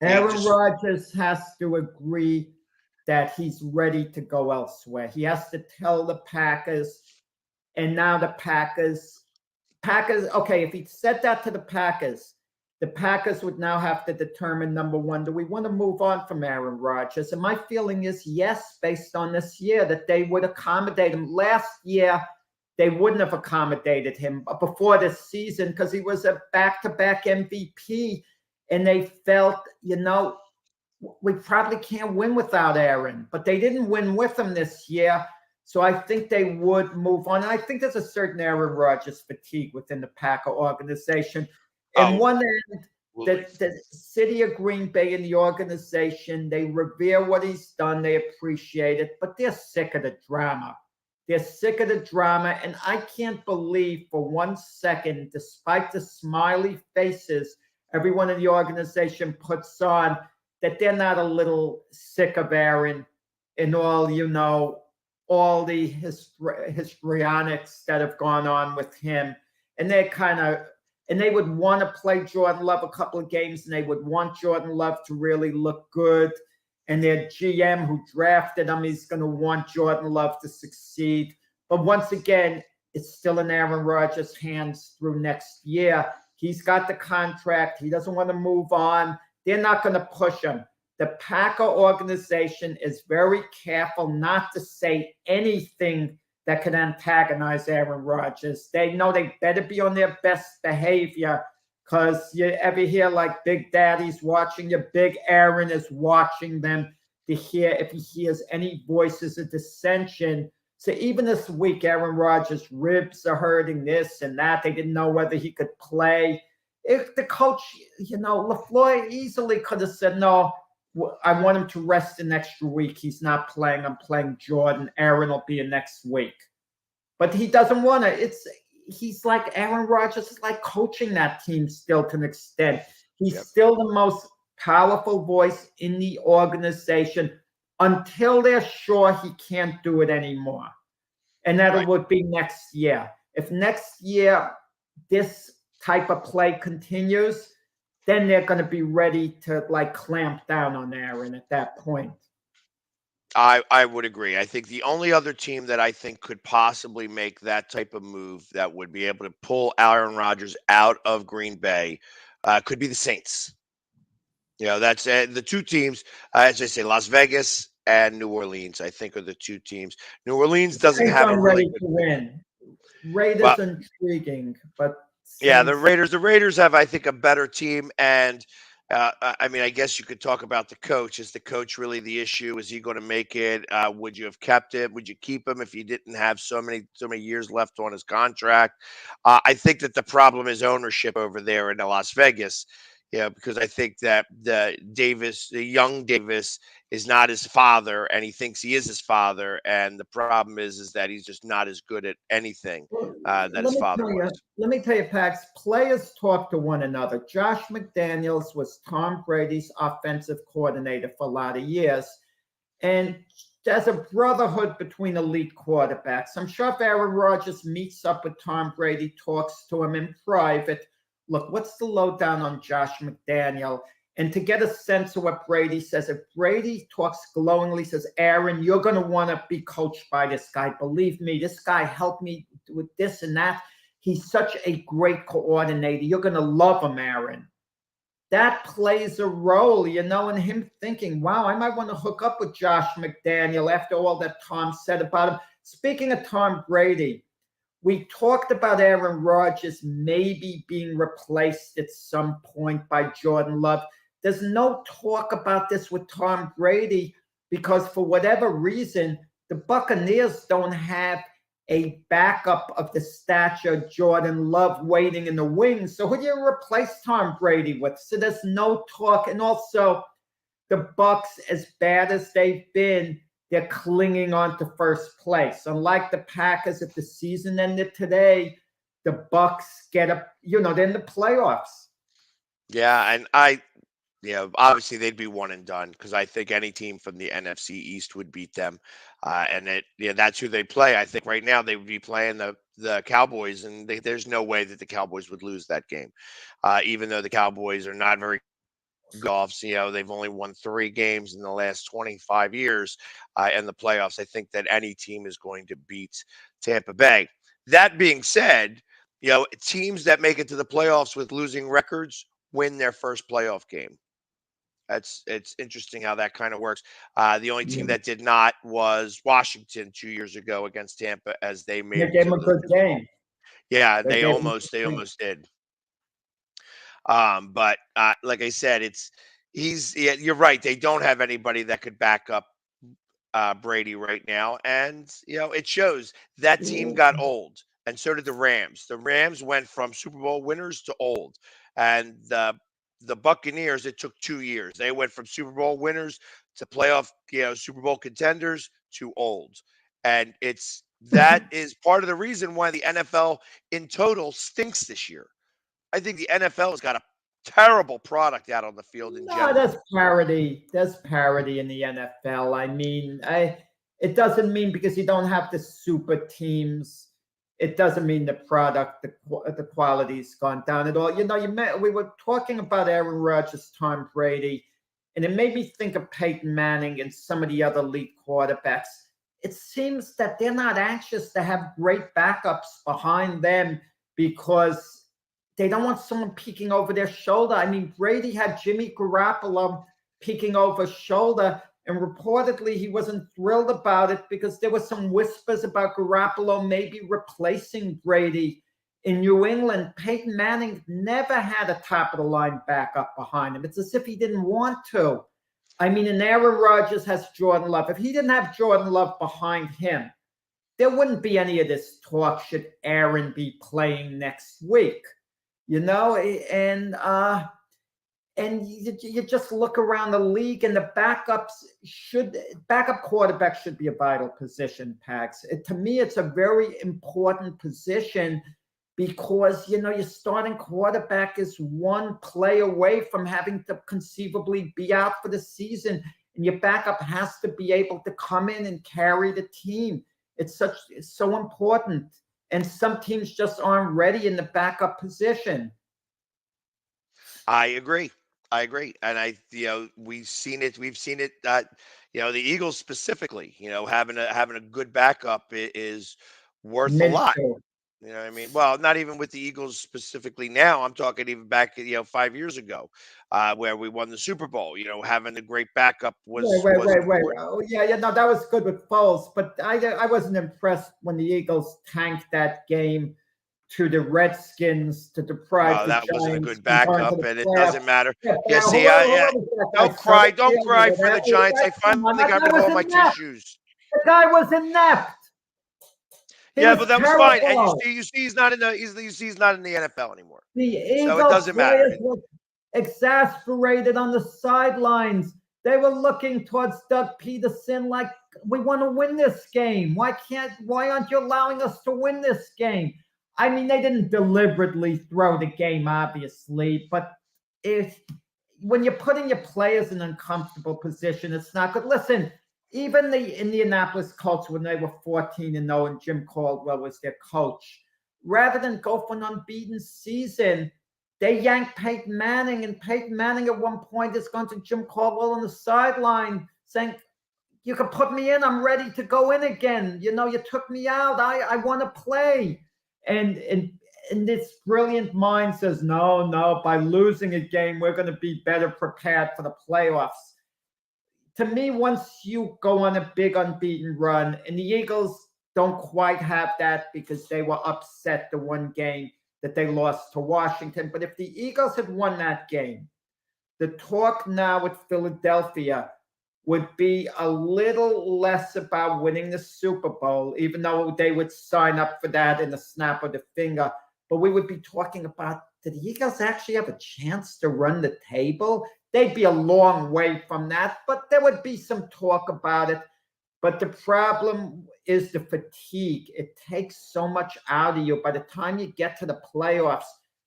Aaron Rodgers has to agree that he's ready to go elsewhere. He has to tell the Packers, and now the Packers, okay, if he said that to the Packers would now have to determine, number one, do we want to move on from Aaron Rodgers? And my feeling is yes, based on this year, that they would accommodate him. Last year, they wouldn't have accommodated him before this season because he was a back-to-back MVP, and they felt, we probably can't win without Aaron, but they didn't win with him this year. So I think they would move on. And I think there's a certain Aaron Rodgers fatigue within the Packer organization. And one end, the city of Green Bay and the organization, they revere what he's done. They appreciate it, but they're sick of the drama. They're sick of the drama. And I can't believe for 1 second, despite the smiley faces everyone in the organization puts on, that they're not a little sick of Aaron and all the histrionics that have gone on with him. And they would want to play Jordan Love a couple of games, and they would want Jordan Love to really look good. And their GM who drafted him, he's going to want Jordan Love to succeed. But once again, it's still in Aaron Rodgers' hands through next year. He's got the contract. He doesn't want to move on. They're not going to push him. The Packer organization is very careful not to say anything that could antagonize Aaron Rodgers. They know they better be on their best behavior because you ever hear like Big Daddy's watching you, Big Aaron is watching them to hear if he hears any voices of dissension. So even this week, Aaron Rodgers' ribs are hurting, this and that. They didn't know whether he could play. If the coach, LaFleur easily could have said, no, I want him to rest an extra week. He's not playing. I'm playing Jordan. Aaron will be in next week. But he doesn't want to. He's like, Aaron Rodgers is like coaching that team still to an extent. He's still the most powerful voice in the organization until they're sure he can't do it anymore. And that would be next year. If next year this type of play continues, then they're going to be ready to clamp down on Aaron at that point. I would agree. I think the only other team that I think could possibly make that type of move that would be able to pull Aaron Rodgers out of Green Bay could be the Saints. That's the two teams, as I say, Las Vegas and New Orleans, I think, are the two teams. New Orleans doesn't have a really good win. Well, Raiders intriguing, but yeah, Saints. The Raiders have, I think, a better team, and I mean, I guess you could talk about the coach. Is the coach really the issue? Is he going to make it? Would you have kept him? Would you keep him if you didn't have so many years left on his contract? I think that the problem is ownership over there in Las Vegas. Yeah, because I think that the young Davis, is not his father, and he thinks he is his father, and the problem is that he's just not as good at anything Well, that his father was. let me tell you, Pax, players talk to one another. Josh McDaniels was Tom Brady's offensive coordinator for a lot of years. And there's a brotherhood between elite quarterbacks. I'm sure if Aaron Rodgers meets up with Tom Brady, talks to him in private, look, what's the lowdown on Josh McDaniel? And to get a sense of what Brady says, if Brady talks glowingly, says, Aaron, you're going to want to be coached by this guy. Believe me, this guy helped me with this and that. He's such a great coordinator. You're going to love him, Aaron. That plays a role, in him thinking, wow, I might want to hook up with Josh McDaniel after all that Tom said about him. Speaking of Tom Brady, we talked about Aaron Rodgers maybe being replaced at some point by Jordan Love. There's no talk about this with Tom Brady because for whatever reason, the Buccaneers don't have a backup of the stature of Jordan Love waiting in the wings. So who do you replace Tom Brady with? So there's no talk. And also the Bucs, as bad as they've been, they're clinging on to first place. Unlike the Packers, if the season ended today, the Bucs get up, they're in the playoffs. Yeah, and obviously they'd be one and done because I think any team from the NFC East would beat them, that's who they play. I think right now they would be playing the Cowboys, and there's no way that the Cowboys would lose that game, even though the Cowboys are not very good offs. They've only won 3 games in the last 25 years in the playoffs. I think that any team is going to beat Tampa Bay. That being said, teams that make it to the playoffs with losing records win their first playoff game. It's interesting how that kind of works. The only team that did not was Washington 2 years ago against Tampa, as they made They it gave to him a the good game. yeah, They they gave him almost they a game. almost did. But like I said, you're right. They don't have anybody that could back up Brady right now, and it shows. That team got old, and so did the Rams. The Rams went from Super Bowl winners to old, and the Buccaneers. It took 2 years. They went from Super Bowl winners to playoff, Super Bowl contenders to old, and that is part of the reason why the NFL in total stinks this year. I think the NFL has got a terrible product out on the field in No, general. there's parity. There's parity in the NFL. I mean, it doesn't mean because you don't have the super teams, it doesn't mean the product, the quality's gone down at all. We were talking about Aaron Rodgers, Tom Brady, and it made me think of Peyton Manning and some of the other elite quarterbacks. It seems that they're not anxious to have great backups behind them because they don't want someone peeking over their shoulder. I mean, Brady had Jimmy Garoppolo peeking over his shoulder, and reportedly he wasn't thrilled about it because there were some whispers about Garoppolo maybe replacing Brady in New England. Peyton Manning never had a top of the line backup behind him. It's as if he didn't want to. I mean, and Aaron Rodgers has Jordan Love. If he didn't have Jordan Love behind him, there wouldn't be any of this talk. Should Aaron be playing next week? And you just look around the league, and the backup quarterback should be a vital position, Pax. To me, it's a very important position because your starting quarterback is one play away from having to conceivably be out for the season, and your backup has to be able to come in and carry the team. It's so important. And some teams just aren't ready in the backup position. I agree. I agree, and we've seen it. We've seen it. The Eagles specifically. Having a good backup is worth a lot. Minshew. You know what I mean? Well, not even with the Eagles specifically now. I'm talking even back, 5 years ago, where we won the Super Bowl. Having a great backup Wait, was wait, wait, wait. important. Oh, yeah, yeah. No, that was good with Foles, but I wasn't impressed when the Eagles tanked that game to the Redskins to deprive Well, the that wasn't a Giants good from going to backup, the and it playoffs. doesn't matter. Yeah, Yeah, see, whoever was that guy, don't cry, don't Sutherfield cry or for the Giants. I come on, finally that got guy rid of was all my inept. tissues. The guy was inept. He Yeah, was but that was fine. And terrible. you see, he's not in the NFL anymore, The so it Eagle doesn't matter. players were exasperated on the sidelines. They were looking towards Doug Peterson like, we want to win this game. Why aren't you allowing us to win this game? I mean, they didn't deliberately throw the game, obviously, but if when you're putting your players in an uncomfortable position, it's not good. Listen, even the Indianapolis Colts, when they were 14-0 and Jim Caldwell was their coach, rather than go for an unbeaten season, they yanked Peyton Manning, and Peyton Manning at one point is going to Jim Caldwell on the sideline saying, you can put me in. I'm ready to go in again. You took me out. I want to play. And this brilliant mind says, no, no, by losing a game, we're going to be better prepared for the playoffs. To me, once you go on a big unbeaten run, and the Eagles don't quite have that because they were upset the one game that they lost to Washington. But if the Eagles had won that game, the talk now with Philadelphia would be a little less about winning the Super Bowl, even though they would sign up for that in the snap of the finger. But we would be talking about, did the Eagles actually have a chance to run the table? They'd be a long way from that, but there would be some talk about it. But the problem is the fatigue. It takes so much out of you. By the time you get to the playoffs,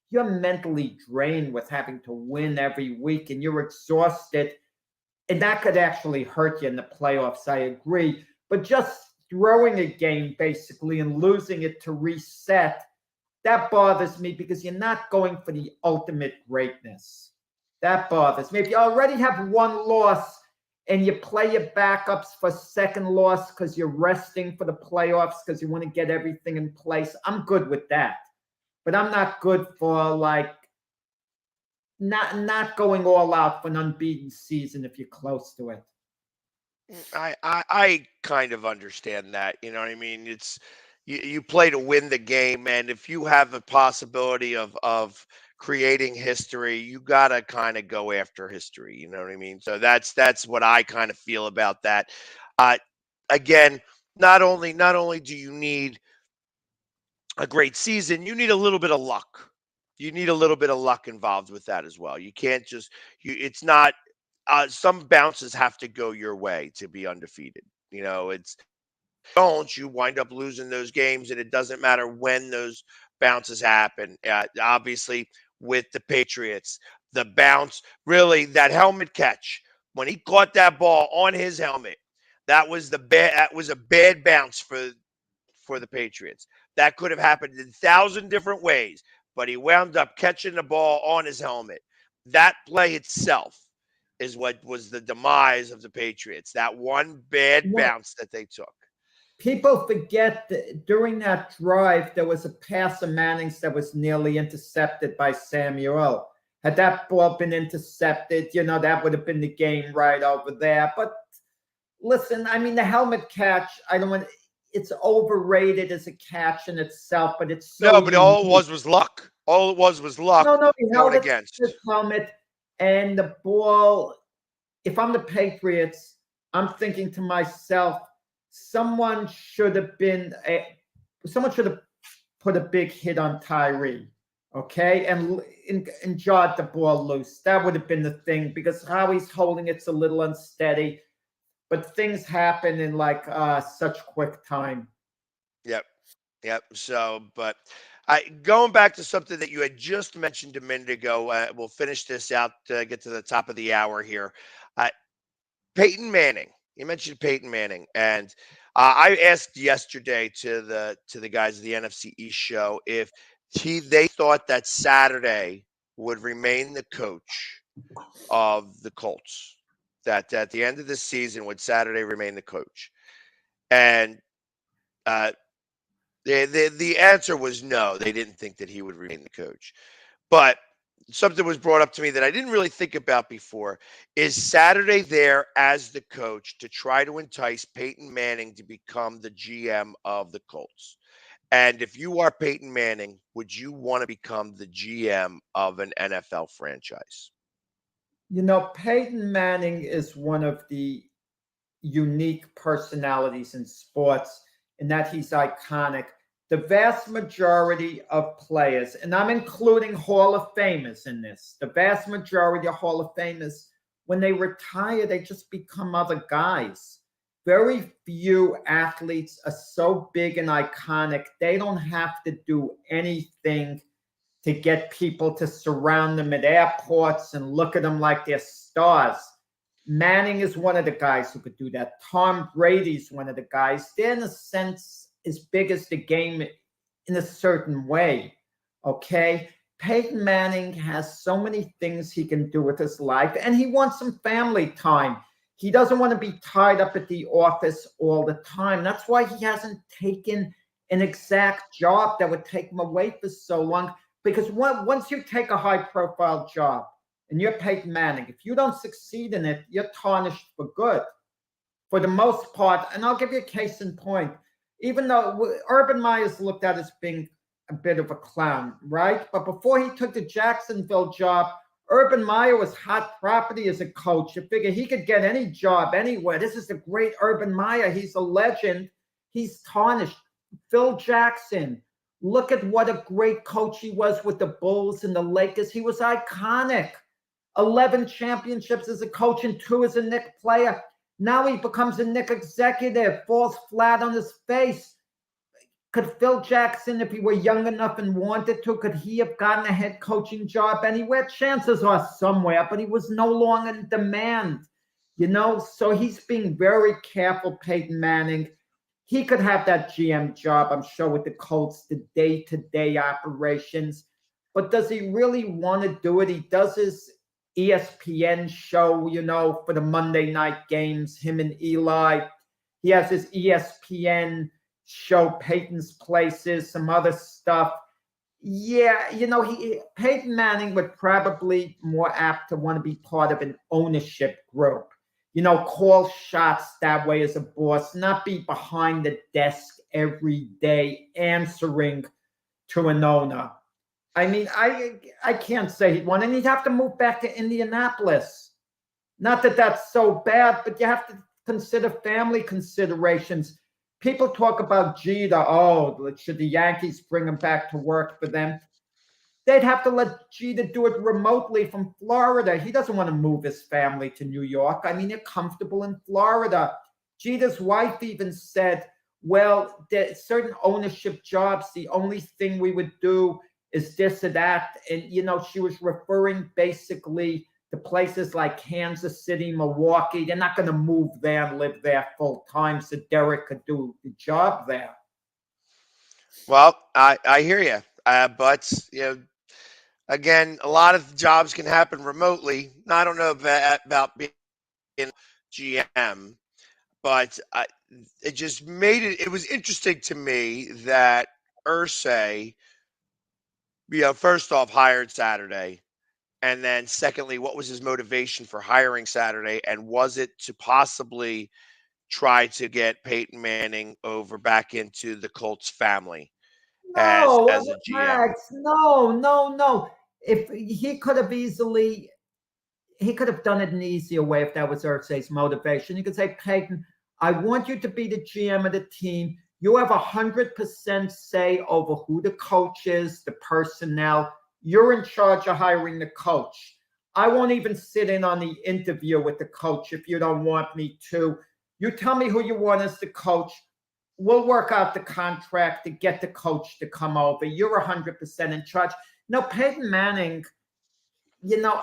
you're mentally drained with having to win every week and you're exhausted. And that could actually hurt you in the playoffs, I agree. But just throwing a game basically and losing it to reset, that bothers me because you're not going for the ultimate greatness. That bothers me. If you already have one loss and you play your backups for second loss because you're resting for the playoffs because you want to get everything in place, I'm good with that. But I'm not good for like not going all out for an unbeaten season if you're close to it. I kind of understand that. You know what I mean? It's you play to win the game, and if you have a possibility of creating history, you gotta kind of go after history. You know what I mean? So that's what I kind of feel about that. Uh, Again, not only do you need a great season, you need a little bit of luck. You need a little bit of luck involved with that as well. You can't just you. It's not some bounces have to go your way to be undefeated. It's don't you wind up losing those games, and it doesn't matter when those bounces happen. Obviously, with the Patriots, the bounce really that helmet catch when he caught that ball on his helmet, that was a bad bounce for the Patriots. That could have happened in 1,000 different ways, but he wound up catching the ball on his helmet. That play itself is what was the demise of the Patriots. That one bad You know, bounce that they took. people forget that during that drive, there was a pass of Manning's that was nearly intercepted by Samuel. Had that ball been intercepted, that would have been the game right over there. But listen, I mean, the helmet catch, I don't want, it's overrated as a catch in itself, but it's so No, but all it unique. was luck. All it was No, luck no, he going held it to his against. helmet, and the ball. If I'm the Patriots, I'm thinking to myself, someone should have been someone should have put a big hit on Tyree, okay, and jawed the ball loose. That would have been the thing because how he's holding it's a little unsteady, but things happen in like such quick time. Yep. Yep. So, but going back to something that you had just mentioned a minute ago, we'll finish this out to get to the top of the hour here. Uh, Peyton Manning. You mentioned Peyton Manning, and I asked yesterday to the guys of the NFC East show if they thought that Saturday would remain the coach of the Colts. That at the end of the season would Saturday remain the coach, and uh, The answer was no. They didn't think that he would remain the coach. But something was brought up to me that I didn't really think about before. Is Saturday there as the coach to try to entice Peyton Manning to become the GM of the Colts? And if you are Peyton Manning, would you want to become the GM of an NFL franchise? Peyton Manning is one of the unique personalities in sports in that he's iconic. The vast majority of players, and I'm including Hall of Famers in this, the vast majority of Hall of Famers, when they retire, they just become other guys. Very few athletes are so big and iconic, they don't have to do anything to get people to surround them at airports and look at them like they're stars. Manning is one of the guys who could do that. Tom Brady's one of the guys. They're, in a sense, as big as the game in a certain way. Okay? Peyton Manning has so many things he can do with his life, and he wants some family time. He doesn't want to be tied up at the office all the time. That's why he hasn't taken an exact job that would take him away for so long. Because once you take a high-profile job, and you're Peyton Manning, if you don't succeed in it, you're tarnished for good, for the most part. And I'll give you a case in point. Even though Urban Meyer's looked at as being a bit of a clown, right? But before he took the Jacksonville job, Urban Meyer was hot property as a coach. You figure he could get any job anywhere. This is the great Urban Meyer. He's a legend. He's tarnished. Phil Jackson, look at what a great coach he was with the Bulls and the Lakers. He was iconic. 11 championships as a coach and 2 as a Knick player. Now he becomes a Knick executive, falls flat on his face. Could Phil Jackson, if he were young enough and wanted to, could he have gotten a head coaching job anywhere? Chances are somewhere, but he was no longer in demand. So he's being very careful, Peyton Manning. He could have that GM job, I'm sure, with the Colts, the day-to-day operations. But does he really want to do it? He does his ESPN show, for the Monday night games, him and Eli. He has his ESPN show, Peyton's Places, some other stuff. Yeah, Peyton Manning would probably more apt to want to be part of an ownership group. Call shots that way as a boss, not be behind the desk every day answering to an owner. I mean, I can't say he'd want, and he'd have to move back to Indianapolis. Not that that's so bad, but you have to consider family considerations. People talk about Jeter. Oh, should the Yankees bring him back to work for them? They'd have to let Jeter do it remotely from Florida. He doesn't want to move his family to New York. I mean, they're comfortable in Florida. Jeter's wife even said, well, there's certain ownership jobs, the only thing we would do is this or that. And, she was referring basically to places like Kansas City, Milwaukee. They're not going to move there and live there full time so Derek could do the job there. Well, I hear you. But, again, a lot of jobs can happen remotely. I don't know about being GM, but it just made it was interesting to me that Irsay, first off, hired Saturday. And then secondly, what was his motivation for hiring Saturday? And was it to possibly try to get Peyton Manning over back into the Colts family as No, a GM? Max, no. If he could have done it an easier way if that was Irsay's motivation. You could say, Peyton, I want you to be the GM of the team. You have 100% say over who the coach is, the personnel. You're in charge of hiring the coach. I won't even sit in on the interview with the coach if you don't want me to. You tell me who you want as the coach. We'll work out the contract to get the coach to come over. You're 100% in charge. No, Peyton Manning,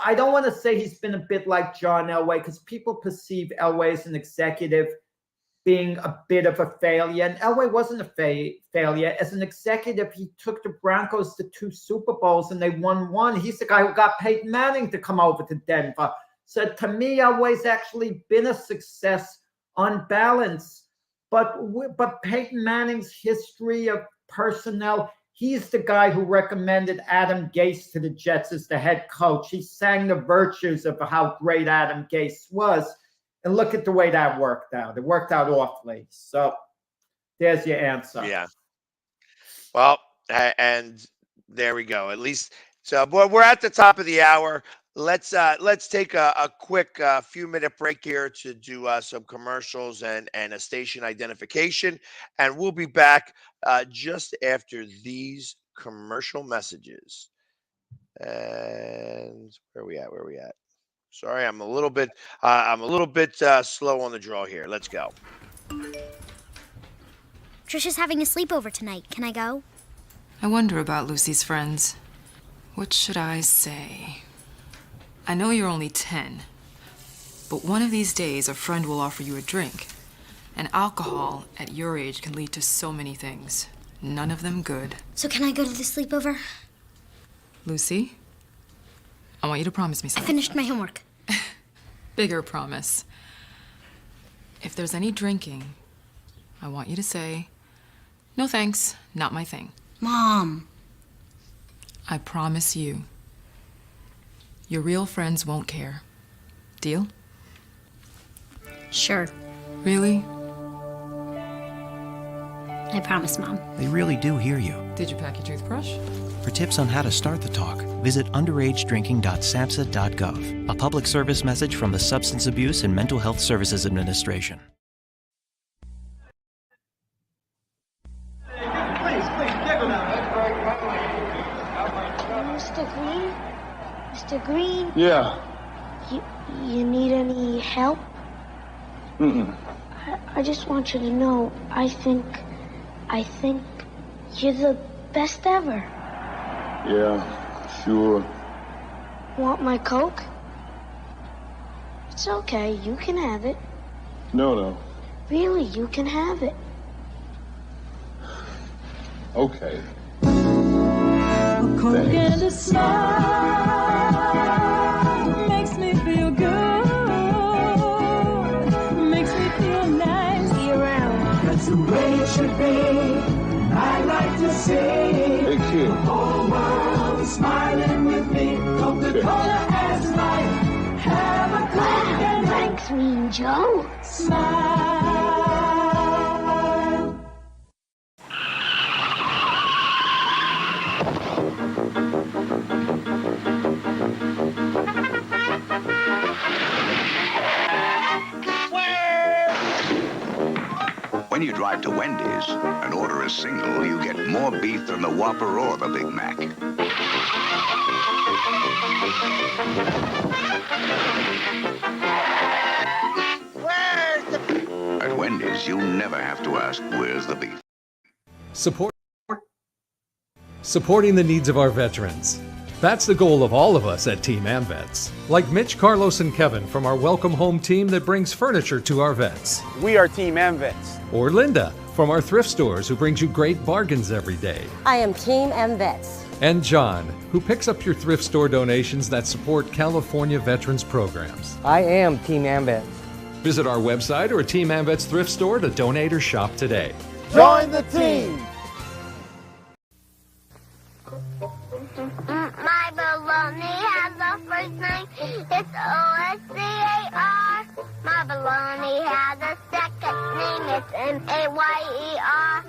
I don't want to say he's been a bit like John Elway because people perceive Elway as an executive being a bit of a failure. And Elway wasn't a failure. As an executive, he took the Broncos to 2 Super Bowls and they won 1. He's the guy who got Peyton Manning to come over to Denver. So to me, Elway's actually been a success on balance. But Peyton Manning's history of personnel. He's the guy who recommended Adam Gase to the Jets as the head coach. He sang the virtues of how great Adam Gase was. And look at the way that worked out. It worked out awfully. So there's your answer. Yeah. Well, and there we go. At least, so boy, we're at the top of the hour. Let's take a quick few-minute break here to do some commercials and a station identification, and we'll be back just after these commercial messages. And where are we at? Sorry, I'm a little bit slow on the draw here. Let's go. Trisha's having a sleepover tonight. Can I go? I wonder about Lucy's friends. What should I say? I know you're only 10, but one of these days a friend will offer you a drink. And alcohol at your age can lead to so many things. None of them good. So can I go to the sleepover? Lucy, I want you to promise me I something. finished my homework. Bigger promise. If there's any drinking, I want you to say, "No thanks, not my thing." Mom. I promise you. Your real friends won't care. Deal? Sure. Really? I promise, Mom. They really do hear you. Did you pack your toothbrush? For tips on how to start the talk, visit underagedrinking.samhsa.gov, a public service message from the Substance Abuse and Mental Health Services Administration. Mr. Green? Mr. Green, Yeah. you need any help? I just want you to know, I think you're the best ever. Yeah, sure. Want my Coke? It's okay, you can have it. No. Really, you can have it. Okay. Coke and a smile makes me feel good, makes me feel nice. Be around. That's the way it should be. I like to see Hey, kid. the whole world smiling with me. Coca-Cola as life. Have a Coke and Thanks, Mean Joe. smile. When you drive to Wendy's and order a single, you get more beef than the Whopper or the Big Mac. At Wendy's, you never have to ask, where's the beef? Supporting the needs of our veterans. That's the goal of all of us at Team AmVets. Like Mitch, Carlos, and Kevin from our Welcome Home team that brings furniture to our vets. We are Team AmVets. Or Linda from our thrift stores who brings you great bargains every day. I am Team AmVets. And John, who picks up your thrift store donations that support California veterans programs. I am Team AmVets. Visit our website or a Team AmVets thrift store to donate or shop today. Join the team! My baloney has a first name. It's O-S-C-A-R. My baloney has a second name. It's M-A-Y-E-R.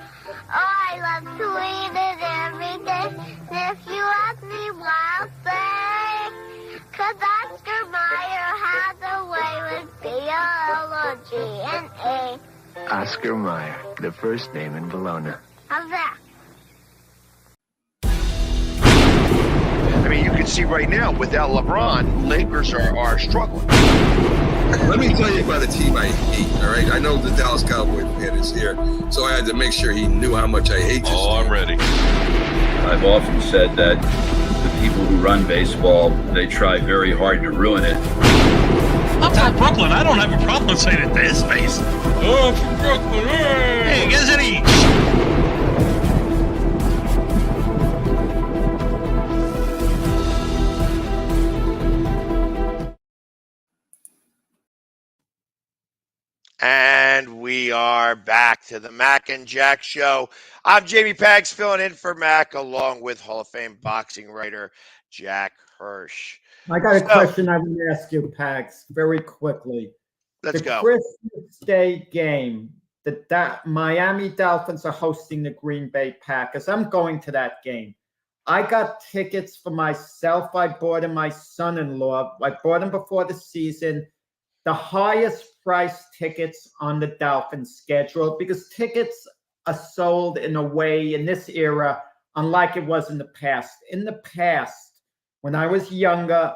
Oh, I love to eat it every day. And if you ask me why, I'll say, 'cause Oscar Mayer has a way with B-O-L-O-G-N-A. Oscar Mayer, the first name in Bologna. How's that? I mean, you can see right now, without LeBron, Lakers are struggling. Let me tell you about a team I hate, all right? I know the Dallas Cowboy fan is here, so I had to make sure he knew how much I hate this team. I'm ready. I've often said that the people who run baseball, they try very hard to ruin it. I'm from Brooklyn. I don't have a problem saying it to his face. Oh, I'm from Brooklyn. Hey, get any... And we are back to the Mac and Jack show. I'm Jamie Pags filling in for Mac along with Hall of Fame boxing writer Jack Hirsch. I got a question I want to ask you, Pags, very quickly. Let's the go. Christmas Day game, the Miami Dolphins are hosting the Green Bay Packers. I'm going to that game. I got tickets for myself. I bought them my son-in-law. I bought them before the season. The highest price tickets on the Dolphins schedule, because tickets are sold in a way in this era unlike it was in the past. In the past, when I was younger,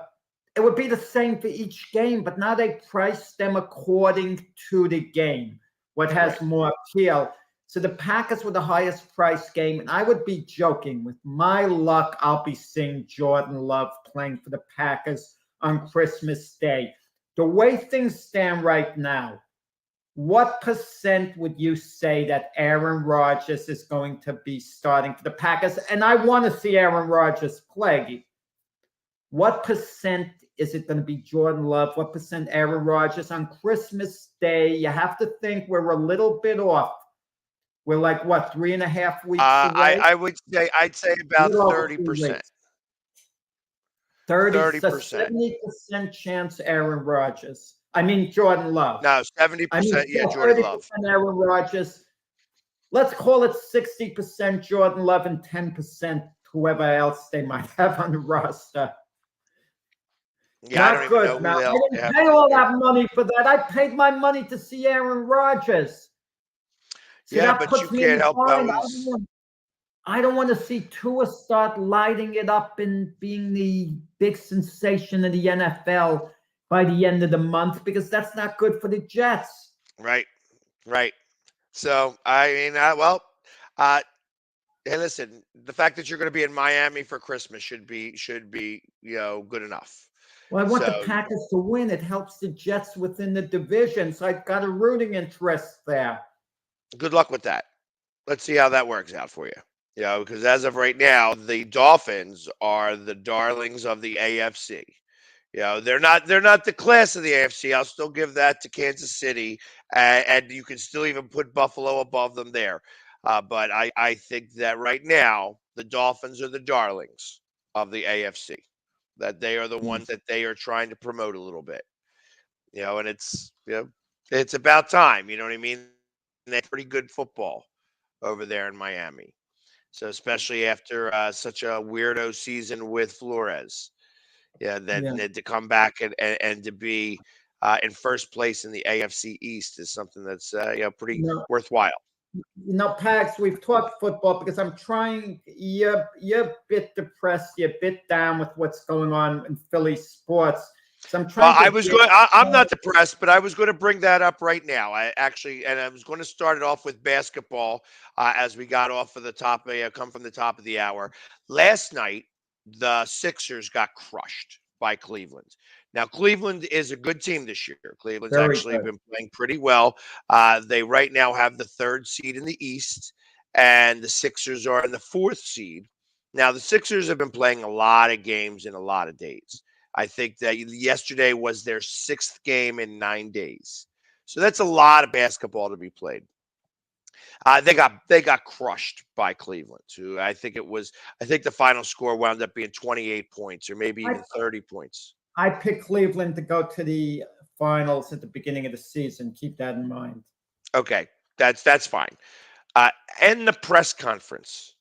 it would be the same for each game, but now they price them according to the game, what has more appeal. So the Packers were the highest price game, and I would be joking. With my luck, I'll be seeing Jordan Love playing for the Packers on Christmas Day. The way things stand right now, what percent would you say that Aaron Rodgers is going to be starting for the Packers? And I want to see Aaron Rodgers play. What percent is it going to be Jordan Love? What percent Aaron Rodgers on Christmas Day? You have to think we're a little bit off. We're like, what, 3.5 weeks away? I'd say about 30%. 30%. 70% chance Aaron Rodgers. I mean, Jordan Love. No, 70%, Jordan Love. Aaron Rodgers. Let's call it 60% Jordan Love and 10% whoever else they might have on the roster. Yeah, Not good, man. I didn't pay all that money for that. I paid my money to see Aaron Rodgers. So yeah, but you can't help those. I don't want to see Tua start lighting it up and being the big sensation of the NFL by the end of the month, because that's not good for the Jets. Right. So, I mean, hey, listen, the fact that you're going to be in Miami for Christmas should be, good enough. Well, I want the Packers to win. It helps the Jets within the division, so I've got a rooting interest there. Good luck with that. Let's see how that works out for you. Because as of right now, the Dolphins are the darlings of the AFC. They're not the class of the AFC. I'll still give that to Kansas City, and you can still even put Buffalo above them there. But I think that right now, the Dolphins are the darlings of the AFC. That they are the ones that they are trying to promote a little bit. And it's about time. You know what I mean? They're pretty good football over there in Miami. So especially after such a weirdo season with Flores, to come back and to be in first place in the AFC East is something that's pretty worthwhile. Pags, we've talked football because I'm trying. You're a bit depressed. You're a bit down with what's going on in Philly sports. So I'm trying. I'm not depressed, but I was going to bring that up right now. I was going to start it off with basketball as we got off of the top. Come from the top of the hour. Last night, the Sixers got crushed by Cleveland. Now, Cleveland is a good team this year. Cleveland's been playing pretty well. They right now have the 3rd seed in the East, and the Sixers are in the 4th seed. Now, the Sixers have been playing a lot of games in a lot of days. I think that yesterday was their 6th game in 9 days. So that's a lot of basketball to be played. They got crushed by Cleveland. Who I think the final score wound up being 28 points or maybe even 30 points. I picked Cleveland to go to the finals at the beginning of the season. Keep that in mind. Okay, that's fine. And the press conference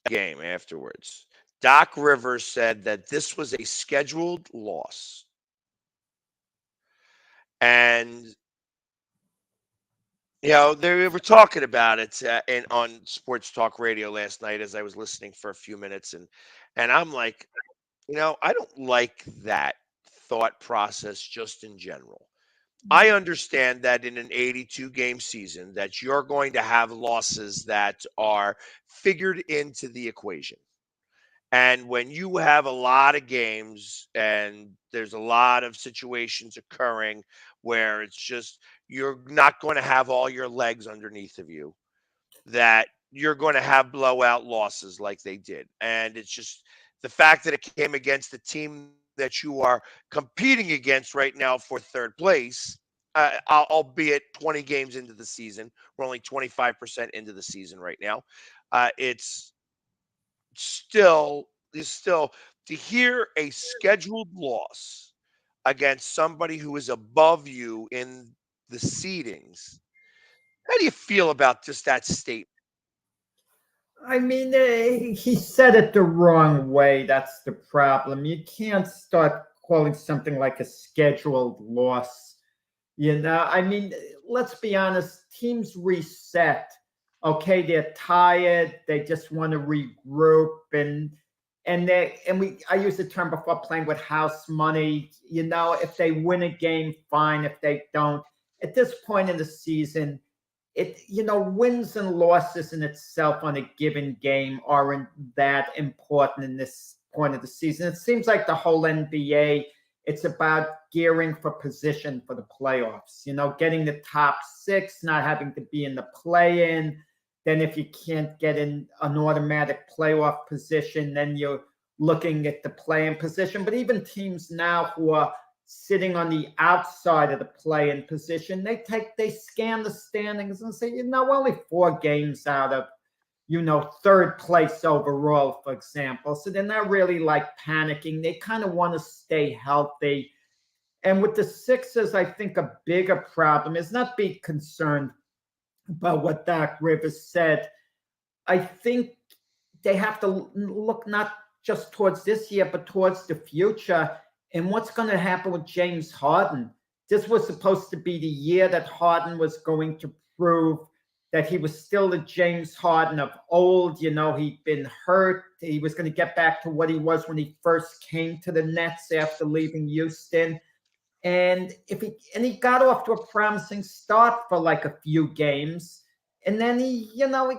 game afterwards, Doc Rivers said that this was a scheduled loss. And, they were talking about it on Sports Talk Radio last night as I was listening for a few minutes. And I'm like, I don't like that thought process just in general. I understand that in an 82-game season that you're going to have losses that are figured into the equation. And when you have a lot of games and there's a lot of situations occurring where it's just you're not going to have all your legs underneath of you, that you're going to have blowout losses like they did. And it's just the fact that it came against the team that you are competing against right now for 3rd place albeit 20 games into the season. We're only 25% into the season right now. It's still to hear a scheduled loss against somebody who is above you in the seedings. How do you feel about just that statement? I mean, he said it the wrong way. That's the problem. You can't start calling something like a scheduled loss. I mean, let's be honest. Teams reset. Okay, they're tired. They just want to regroup, I use the term before, playing with house money. If they win a game, fine. If they don't, at this point in the season, wins and losses in itself on a given game aren't that important in this point of the season. It seems like the whole NBA, it's about gearing for position for the playoffs, getting the top 6, not having to be in the play-in. Then if you can't get in an automatic playoff position, then you're looking at the play-in position. But even teams now who are sitting on the outside of the play-in position, they scan the standings and say, we're only 4 games out of, 3rd place overall, for example. So they're not really panicking. They kind of want to stay healthy. And with the Sixers, I think a bigger problem is not being concerned about what Doc Rivers said. I think they have to look not just towards this year, but towards the future. And what's going to happen with James Harden? This was supposed to be the year that Harden was going to prove that he was still the James Harden of old. He'd been hurt. He was going to get back to what he was when he first came to the Nets after leaving Houston. And he got off to a promising start for a few games. And then he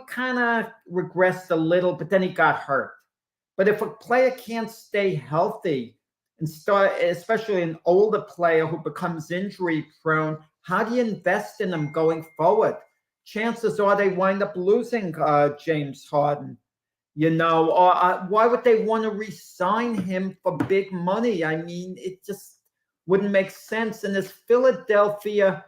kind of regressed a little, but then he got hurt. But if a player can't stay healthy, and start, especially an older player who becomes injury prone, how do you invest in them going forward? Chances are they wind up losing James Harden, or why would they want to re-sign him for big money? I mean, it just wouldn't make sense. And is Philadelphia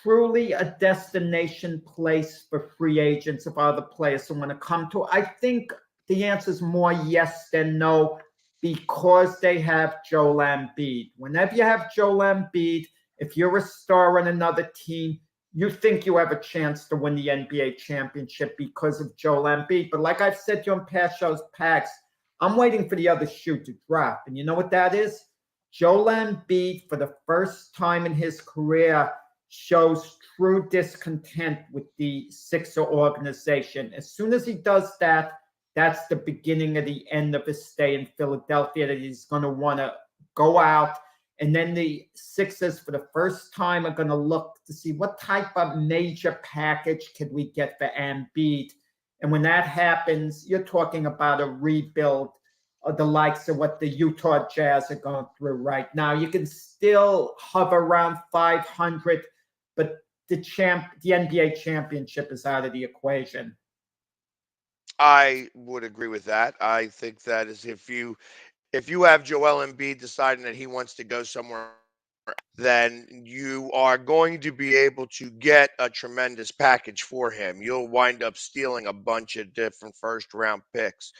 truly a destination place for free agents of other players who want to come to? I think the answer is more yes than no, because they have Joel Embiid. Whenever you have Joel Embiid, if you're a star on another team, you think you have a chance to win the NBA championship because of Joel Embiid. But like I've said to you on past shows, Pax, I'm waiting for the other shoe to drop. And you know what that is? Joel Embiid, for the first time in his career, shows true discontent with the Sixer organization. As soon as he does that, that's the beginning of the end of his stay in Philadelphia, that he's going to want to go out. And then the Sixers, for the first time, are going to look to see what type of major package can we get for Embiid. And when that happens, you're talking about a rebuild of the likes of what the Utah Jazz are going through right now. You can still hover around 500, but the NBA championship is out of the equation. I would agree with that. I think that is if you have Joel Embiid deciding that he wants to go somewhere, then you are going to be able to get a tremendous package for him. You'll wind up stealing a bunch of different first-round picks,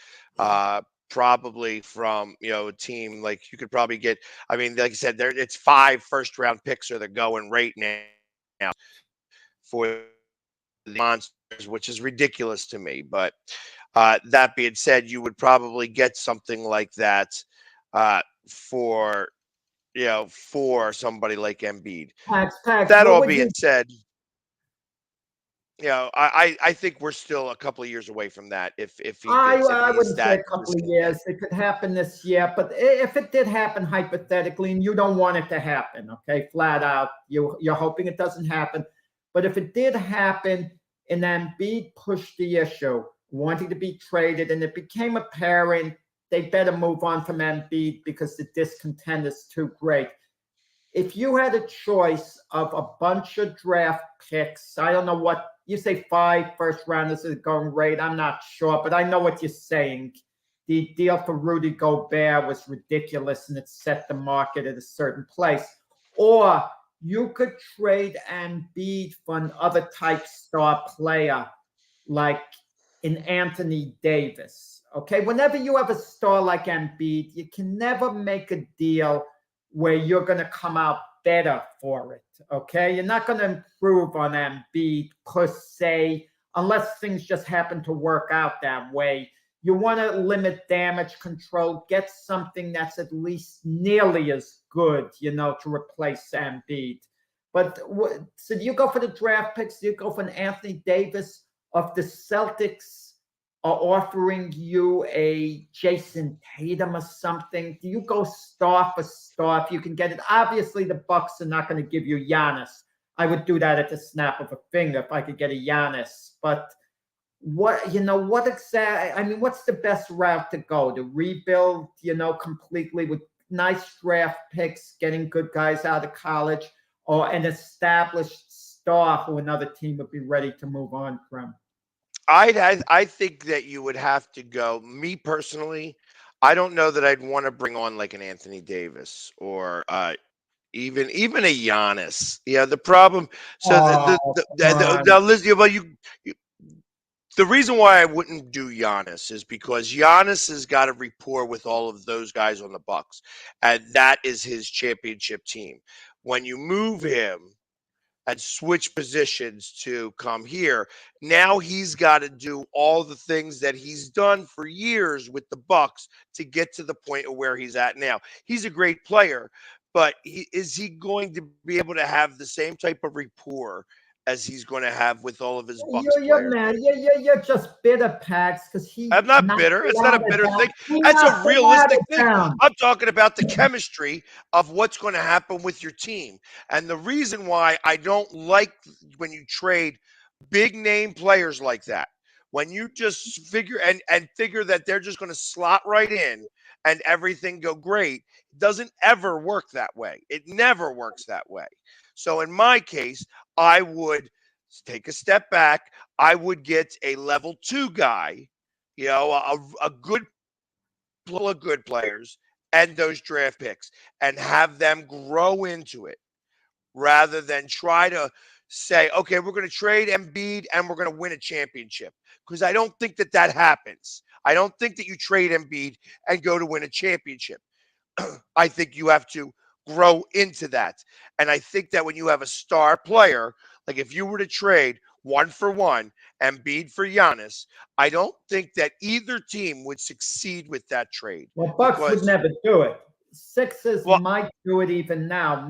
probably from a team like you could probably get. I mean, like I said, it's 5 first-round picks are the going rate now for the Monsters, which is ridiculous to me. But that being said, you would probably get something like that for somebody like Embiid. That all being said, I think we're still a couple of years away from that. I wouldn't say a couple of years. It could happen this year, but if it did happen hypothetically, and you don't want it to happen, okay, flat out, you're hoping it doesn't happen. But if it did happen, and Embiid pushed the issue, wanting to be traded, and it became apparent they better move on from Embiid because the discontent is too great. If you had a choice of a bunch of draft picks, I don't know what you say, 5 first rounders is going rate. I'm not sure, but I know what you're saying. The deal for Rudy Gobert was ridiculous, and it set the market at a certain place. Or you could trade Embiid for another type star player like in Anthony Davis. Okay, whenever you have a star like Embiid, you can never make a deal where you're going to come out better for it. Okay, you're not going to improve on Embiid per se, unless things just happen to work out that way. You want to limit damage control, get something that's at least nearly as good, to replace Embiid. But so do you go for the draft picks? Do you go for an Anthony Davis? Or if the Celtics are offering you a Jason Tatum or something, do you go star for star if you can get it? Obviously, the Bucks are not going to give you Giannis. I would do that at the snap of a finger if I could get a Giannis. But what's the best route to go? To rebuild, completely with nice draft picks, getting good guys out of college, or an established star who another team would be ready to move on from? I think that you would have to go. Me personally, I don't know that I'd want to bring on like an Anthony Davis or even a Giannis. Yeah, the problem. So the reason why I wouldn't do Giannis is because Giannis has got a rapport with all of those guys on the Bucks, and that is his championship team. When you move him and switch positions to come here, now he's got to do all the things that he's done for years with the Bucks to get to the point of where he's at now. He's a great player, but is he going to be able to have the same type of rapport as he's going to have with all of his Bucks you're players? mad. You're just bitter, Pax, because I'm not bitter. It's not a bitter thing. That's a realistic thing. I'm talking about the chemistry of what's going to happen with your team. And the reason why I don't like when you trade big name players like that, when you just figure that they're just going to slot right in and everything go great, it doesn't ever work that way. It never works that way. So in my case, I would take a step back. I would get a level 2 guy, a good players and those draft picks and have them grow into it rather than try to say, okay, we're going to trade Embiid and we're going to win a championship. Because I don't think that happens. I don't think that you trade Embiid and go to win a championship. I think you have to grow into that. And I think that when you have a star player, like if you were to trade 1-for-1 Embiid for Giannis, I don't think that either team would succeed with that trade. Well, Bucks would never do it. Sixers might do it even now,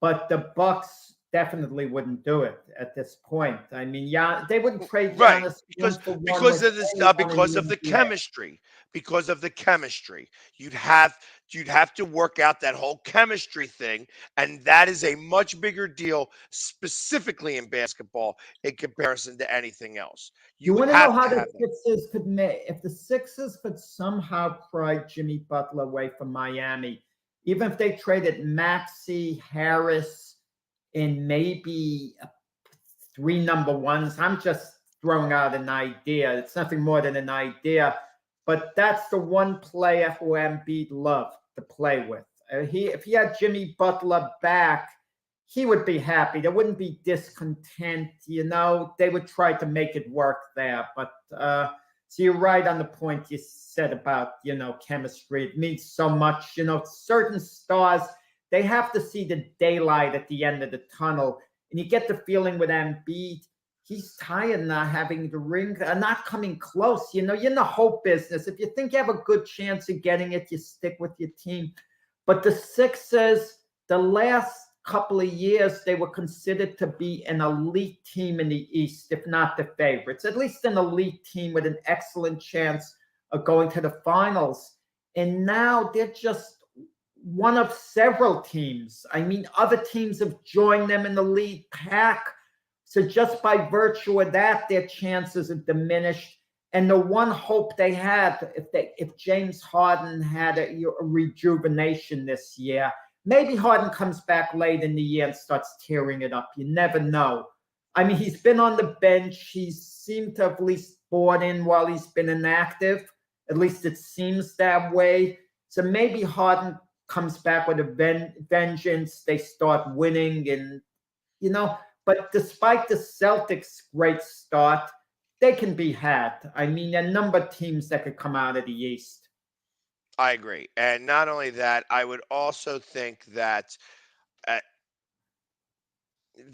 but the Bucks definitely wouldn't do it at this point. I mean, they wouldn't trade Giannis because of the chemistry. Because of the chemistry, you'd have to work out that whole chemistry thing, and that is a much bigger deal, specifically in basketball, in comparison to anything else. You want to know how the Sixers could make if the Sixers could somehow pry Jimmy Butler away from Miami, even if they traded Maxey, Harris, and maybe 3 number ones. I'm just throwing out an idea. It's nothing more than an idea. But that's the one player who Embiid loved to play with. If he had Jimmy Butler back, he would be happy. There wouldn't be discontent, They would try to make it work there. But so you're right on the point you said about, chemistry. It means so much. Certain stars, they have to see the daylight at the end of the tunnel. And you get the feeling with Embiid, he's tired not having the ring, not coming close. You're in the hope business. If you think you have a good chance of getting it, you stick with your team. But the Sixers, the last couple of years, they were considered to be an elite team in the East, if not the favorites, at least an elite team with an excellent chance of going to the finals. And now they're just one of several teams. I mean, other teams have joined them in the lead pack. So just by virtue of that, their chances have diminished. And the one hope they had, if James Harden had a rejuvenation this year, maybe Harden comes back late in the year and starts tearing it up. You never know. I mean, he's been on the bench. He seemed to have at least bought in while he's been inactive. At least it seems that way. So maybe Harden comes back with a vengeance. They start winning, and but despite the Celtics' great start, they can be had. I mean, a number of teams that could come out of the East. I agree. And not only that, I would also think that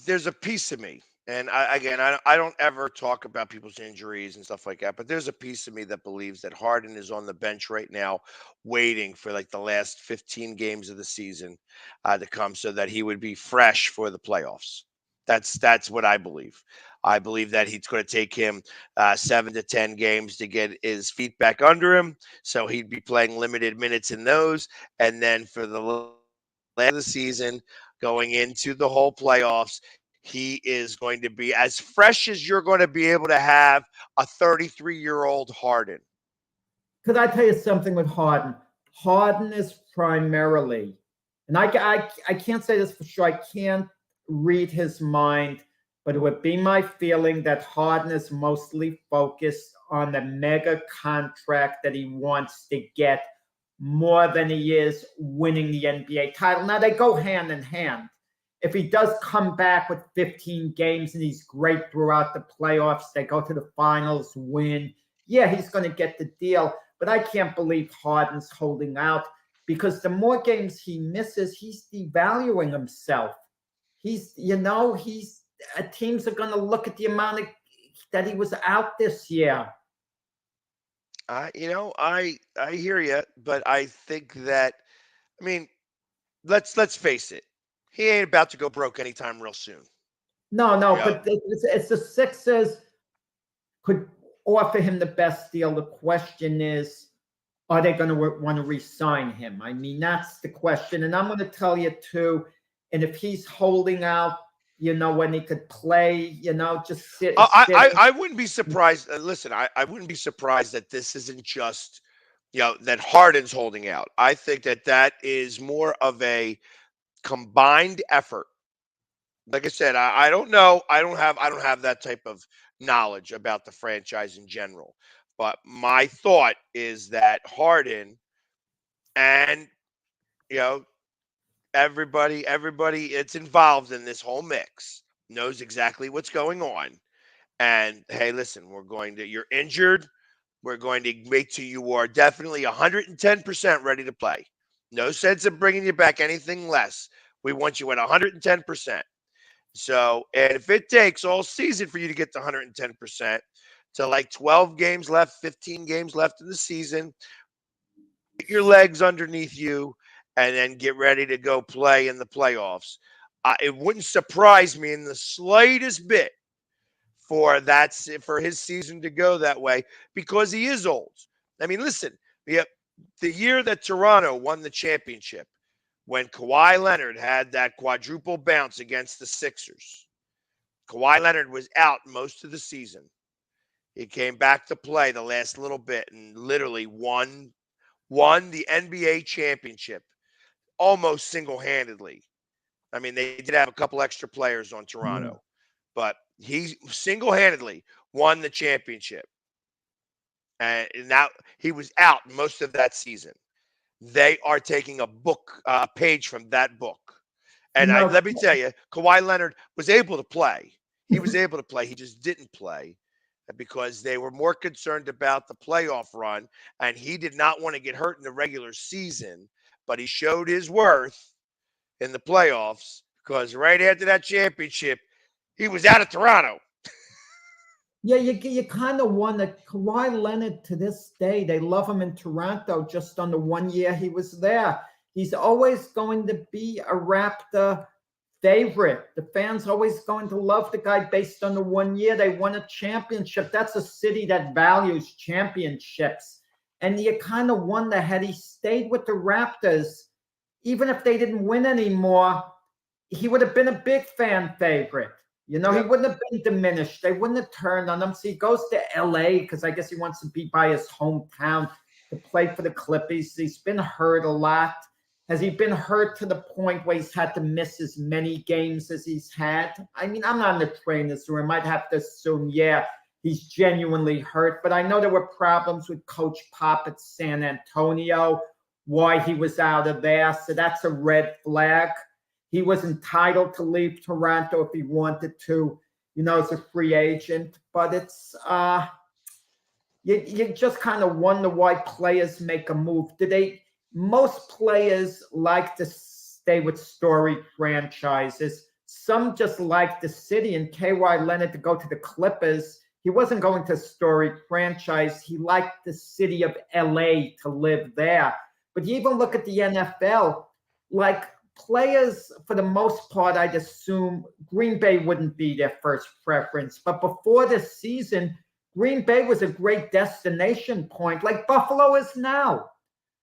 there's a piece of me, and I don't ever talk about people's injuries and stuff like that, but there's a piece of me that believes that Harden is on the bench right now waiting for like the last 15 games of the season to come so that he would be fresh for the playoffs. That's what I believe. I believe that he's going to take him 7 to 10 games to get his feet back under him. So he'd be playing limited minutes in those. And then for the last of the season, going into the whole playoffs, he is going to be as fresh as you're going to be able to have a 33-year-old Harden. Could I tell you something with Harden? Harden is primarily, and I can't say this for sure, I can't read his mind, but it would be my feeling that Harden is mostly focused on the mega contract that he wants to get more than he is winning the NBA title. Now, they go hand in hand. If he does come back with 15 games and he's great throughout the playoffs, they go to the finals, win, yeah, he's going to get the deal. But I can't believe Harden's holding out, because the more games he misses, he's devaluing himself. Teams are going to look at the amount that he was out this year. I hear you, but I think that, I mean, let's face it, he ain't about to go broke anytime real soon. No, but it's the Sixers could offer him the best deal. The question is, are they going to want to re-sign him? I mean, that's the question. And I'm going to tell you too, and if he's holding out, when he could play, just sit. I wouldn't be surprised. Listen, I wouldn't be surprised that this isn't just, that Harden's holding out. I think that is more of a combined effort. Like I said, I don't know. I don't have that type of knowledge about the franchise in general. But my thought is that Harden and, everybody it's involved in this whole mix knows exactly what's going on. And hey, listen, you're injured. We're going to make sure you are definitely 110% ready to play. No sense of bringing you back anything less. We want you at 110%. So, and if it takes all season for you to get to 110%, to like 12 games left, 15 games left in the season, get your legs underneath you, and then get ready to go play in the playoffs. It wouldn't surprise me in the slightest bit for his season to go that way, because he is old. I mean, listen, the year that Toronto won the championship, when Kawhi Leonard had that quadruple bounce against the Sixers, Kawhi Leonard was out most of the season. He came back to play the last little bit and literally won the NBA championship almost single-handedly. I mean, they did have a couple extra players on Toronto, but he single-handedly won the championship. And now he was out most of that season. They are taking a page from that book. And let me tell you, Kawhi Leonard was able to play. He was able to play. He just didn't play because they were more concerned about the playoff run, and he did not want to get hurt in the regular season. But he showed his worth in the playoffs, because right after that championship, he was out of Toronto. Yeah, you kind of wonder. Kawhi Leonard, to this day, they love him in Toronto just on the 1 year he was there. He's always going to be a Raptor favorite. The fans always going to love the guy based on the 1 year they won a championship. That's a city that values championships. And you kind of wonder, had he stayed with the Raptors, even if they didn't win anymore, he would have been a big fan favorite. He wouldn't have been diminished. They wouldn't have turned on him. So he goes to LA because I guess he wants to be by his hometown to play for the Clippers. He's been hurt a lot. Has he been hurt to the point where he's had to miss as many games as he's had? I mean, I'm not in the trainer's room. I'd have to assume, he's genuinely hurt. But I know there were problems with Coach Pop at San Antonio why he was out of there. So that's a red flag. He was entitled to leave Toronto if he wanted to, as a free agent. But it's you just kind of wonder why players make a move. Most players like to stay with storied franchises. Some just like the city, and Kawhi Leonard to go to the Clippers. He wasn't going to a storied franchise. He liked the city of LA to live there. But you even look at the NFL, like players, for the most part, I'd assume Green Bay wouldn't be their first preference. But before this season, Green Bay was a great destination point, like Buffalo is now.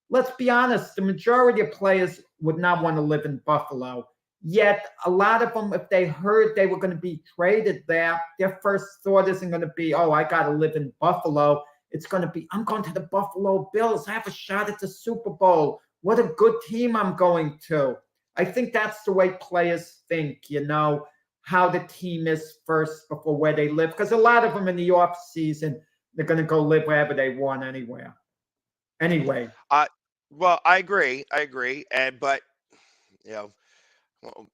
Let's be honest, the majority of players would not want to live in Buffalo. Yet a lot of them, if they heard they were going to be traded there, their first thought isn't going to be, oh, I got to live in Buffalo. It's going to be, I'm going to the Buffalo Bills. I have a shot at the Super Bowl. What a good team I'm going to. I think that's the way players think, how the team is first before where they live. Because a lot of them in the off season, they're going to go live wherever they want anywhere. Anyway. Well, I agree. But,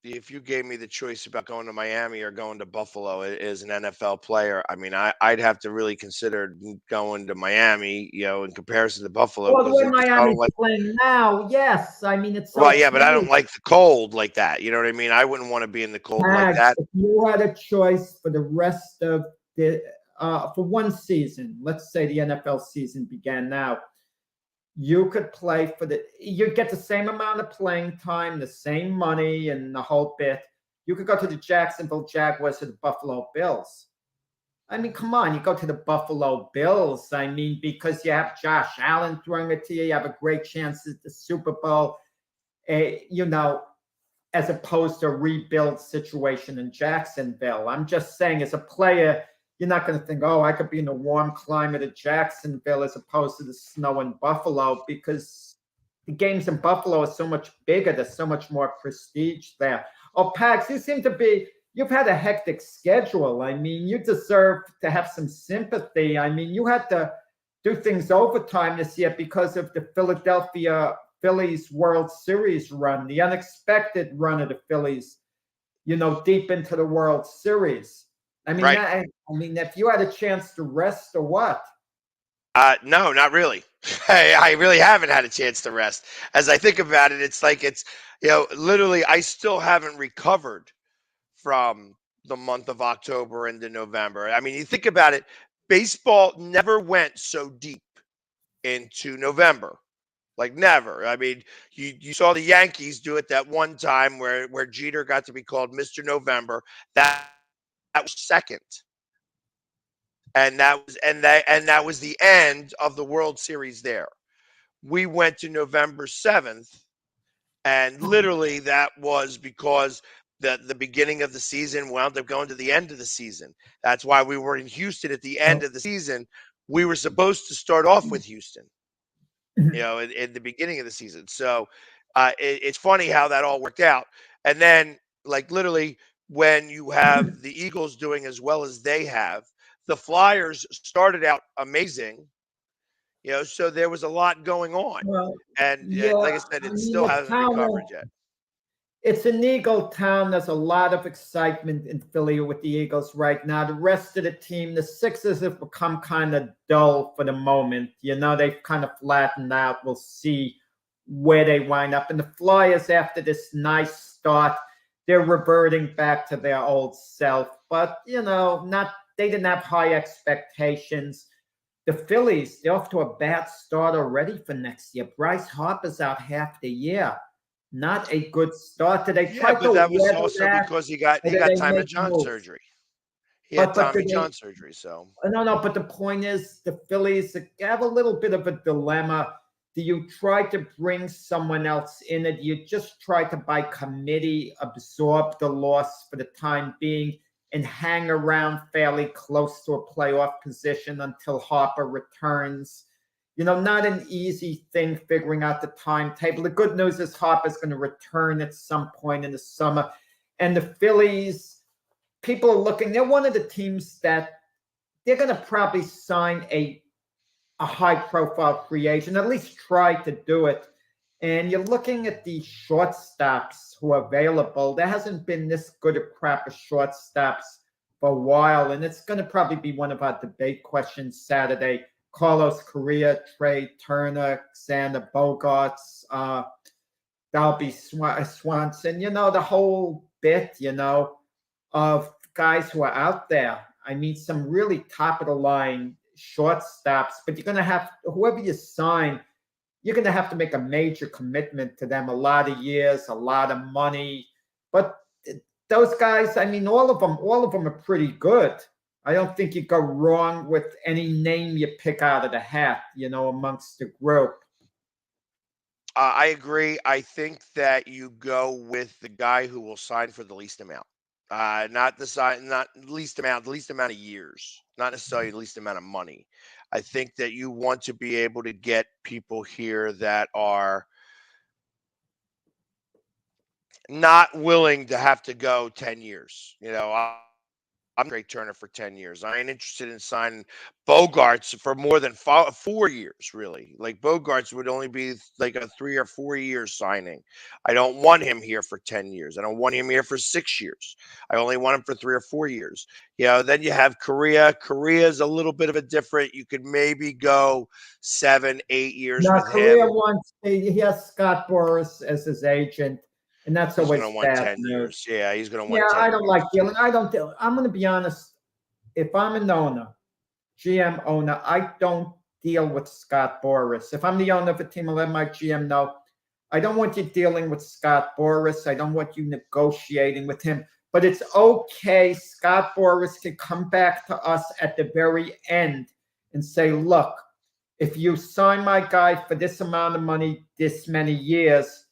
if you gave me the choice about going to Miami or going to Buffalo as an NFL player, I mean, I'd have to really consider going to Miami, in comparison to Buffalo. Well, the way Miami's playing now, yes. I mean, it's so well, yeah, but I don't like the cold like that. You know what I mean? I wouldn't want to be in the cold like that. If you had a choice for the rest of for one season, let's say the NFL season began now, you could play you'd get the same amount of playing time, the same money, and the whole bit. You could go to the Jacksonville Jaguars or the Buffalo Bills. I mean, come on, you go to the Buffalo Bills. I mean, because you have Josh Allen throwing it to you, you have a great chance at the Super Bowl, as opposed to a rebuild situation in Jacksonville. I'm just saying, as a player, you're not going to think, oh, I could be in the warm climate of Jacksonville as opposed to the snow in Buffalo, because the games in Buffalo are so much bigger. There's so much more prestige there. Oh, Pax, you've had a hectic schedule. I mean, you deserve to have some sympathy. I mean, you had to do things overtime this year because of the Philadelphia Phillies World Series run, the unexpected run of the Phillies, deep into the World Series. I mean, right. I mean, if you had a chance to rest or what? No, not really. I really haven't had a chance to rest. As I think about it, it's like literally, I still haven't recovered from the month of October into November. I mean, you think about it, baseball never went so deep into November. Like never. I mean, you saw the Yankees do it that one time where Jeter got to be called Mr. November. That was second. And that was the end of the World Series there. We went to November 7th, and literally that was because the beginning of the season wound up going to the end of the season. That's why we were in Houston at the end of the season. We were supposed to start off with Houston, in the beginning of the season. So it's funny how that all worked out. And then, like, literally, when you have the Eagles doing as well as they have, the Flyers started out amazing, so there was a lot going on. Well, and like I said, it still hasn't recovered yet. It's an Eagle town. There's a lot of excitement in Philly with the Eagles right now. The rest of the team, the Sixers, have become kind of dull for the moment. They've kind of flattened out. We'll see where they wind up. And the Flyers, after this nice start, they're reverting back to their old self. But, they didn't have high expectations. The Phillies, they're off to a bad start already for next year. Bryce Harper's out half the year. Not a good start. Did they try to that was also because he got Tommy John surgery. He had Tommy John surgery, so. No, but the point is, the Phillies have a little bit of a dilemma. Do you try to bring someone else in, or do you just try to, by committee, absorb the loss for the time being and hang around fairly close to a playoff position until Harper returns? Not an easy thing figuring out the timetable. The good news is Harper's going to return at some point in the summer. And the Phillies, people are looking, they're one of the teams that they're going to probably sign a high-profile free agent, at least try to do it. And you're looking at the shortstops who are available. There hasn't been this good a crop of shortstops for a while, and it's going to probably be one of our debate questions Saturday. Carlos Correa, Trey Turner, Xander Bogaerts, Dalby Swanson, the whole bit, of guys who are out there. I mean, some really top of the line shortstops, but you're going to have, whoever you sign, you're going to have to make a major commitment to them, a lot of years, a lot of money. But those guys, I mean, all of them are pretty good. I don't think you go wrong with any name you pick out of the hat, amongst the group. I agree. I think that you go with the guy who will sign for the least amount. Not the least amount of years, not necessarily the least amount of money. I think that you want to be able to get people here that are not willing to have to go 10 years. I'm Trey Turner for 10 years. I ain't interested in signing Bogaerts for more than 4 years, really. Like, Bogaerts would only be like a 3 or 4 year signing. I don't want him here for 10 years. I don't want him here for 6 years. I only want him for 3 or 4 years. Then you have Correa. Correa is a little bit of a different. You could maybe go 7, 8 years with Correa him. He has Scott Boras as his agent. And that's always going to want 10 years. Yeah, he's going to want 10 I don't years. like dealing. I'm going to be honest. If I'm an owner, GM owner, I don't deal with Scott Boras. If I'm the owner of a team, I'll let my GM know. I don't want you dealing with Scott Boras. I don't want you negotiating with him. But it's okay. Scott Boras can come back to us at the very end and say, look, if you sign my guy for this amount of money, this many years,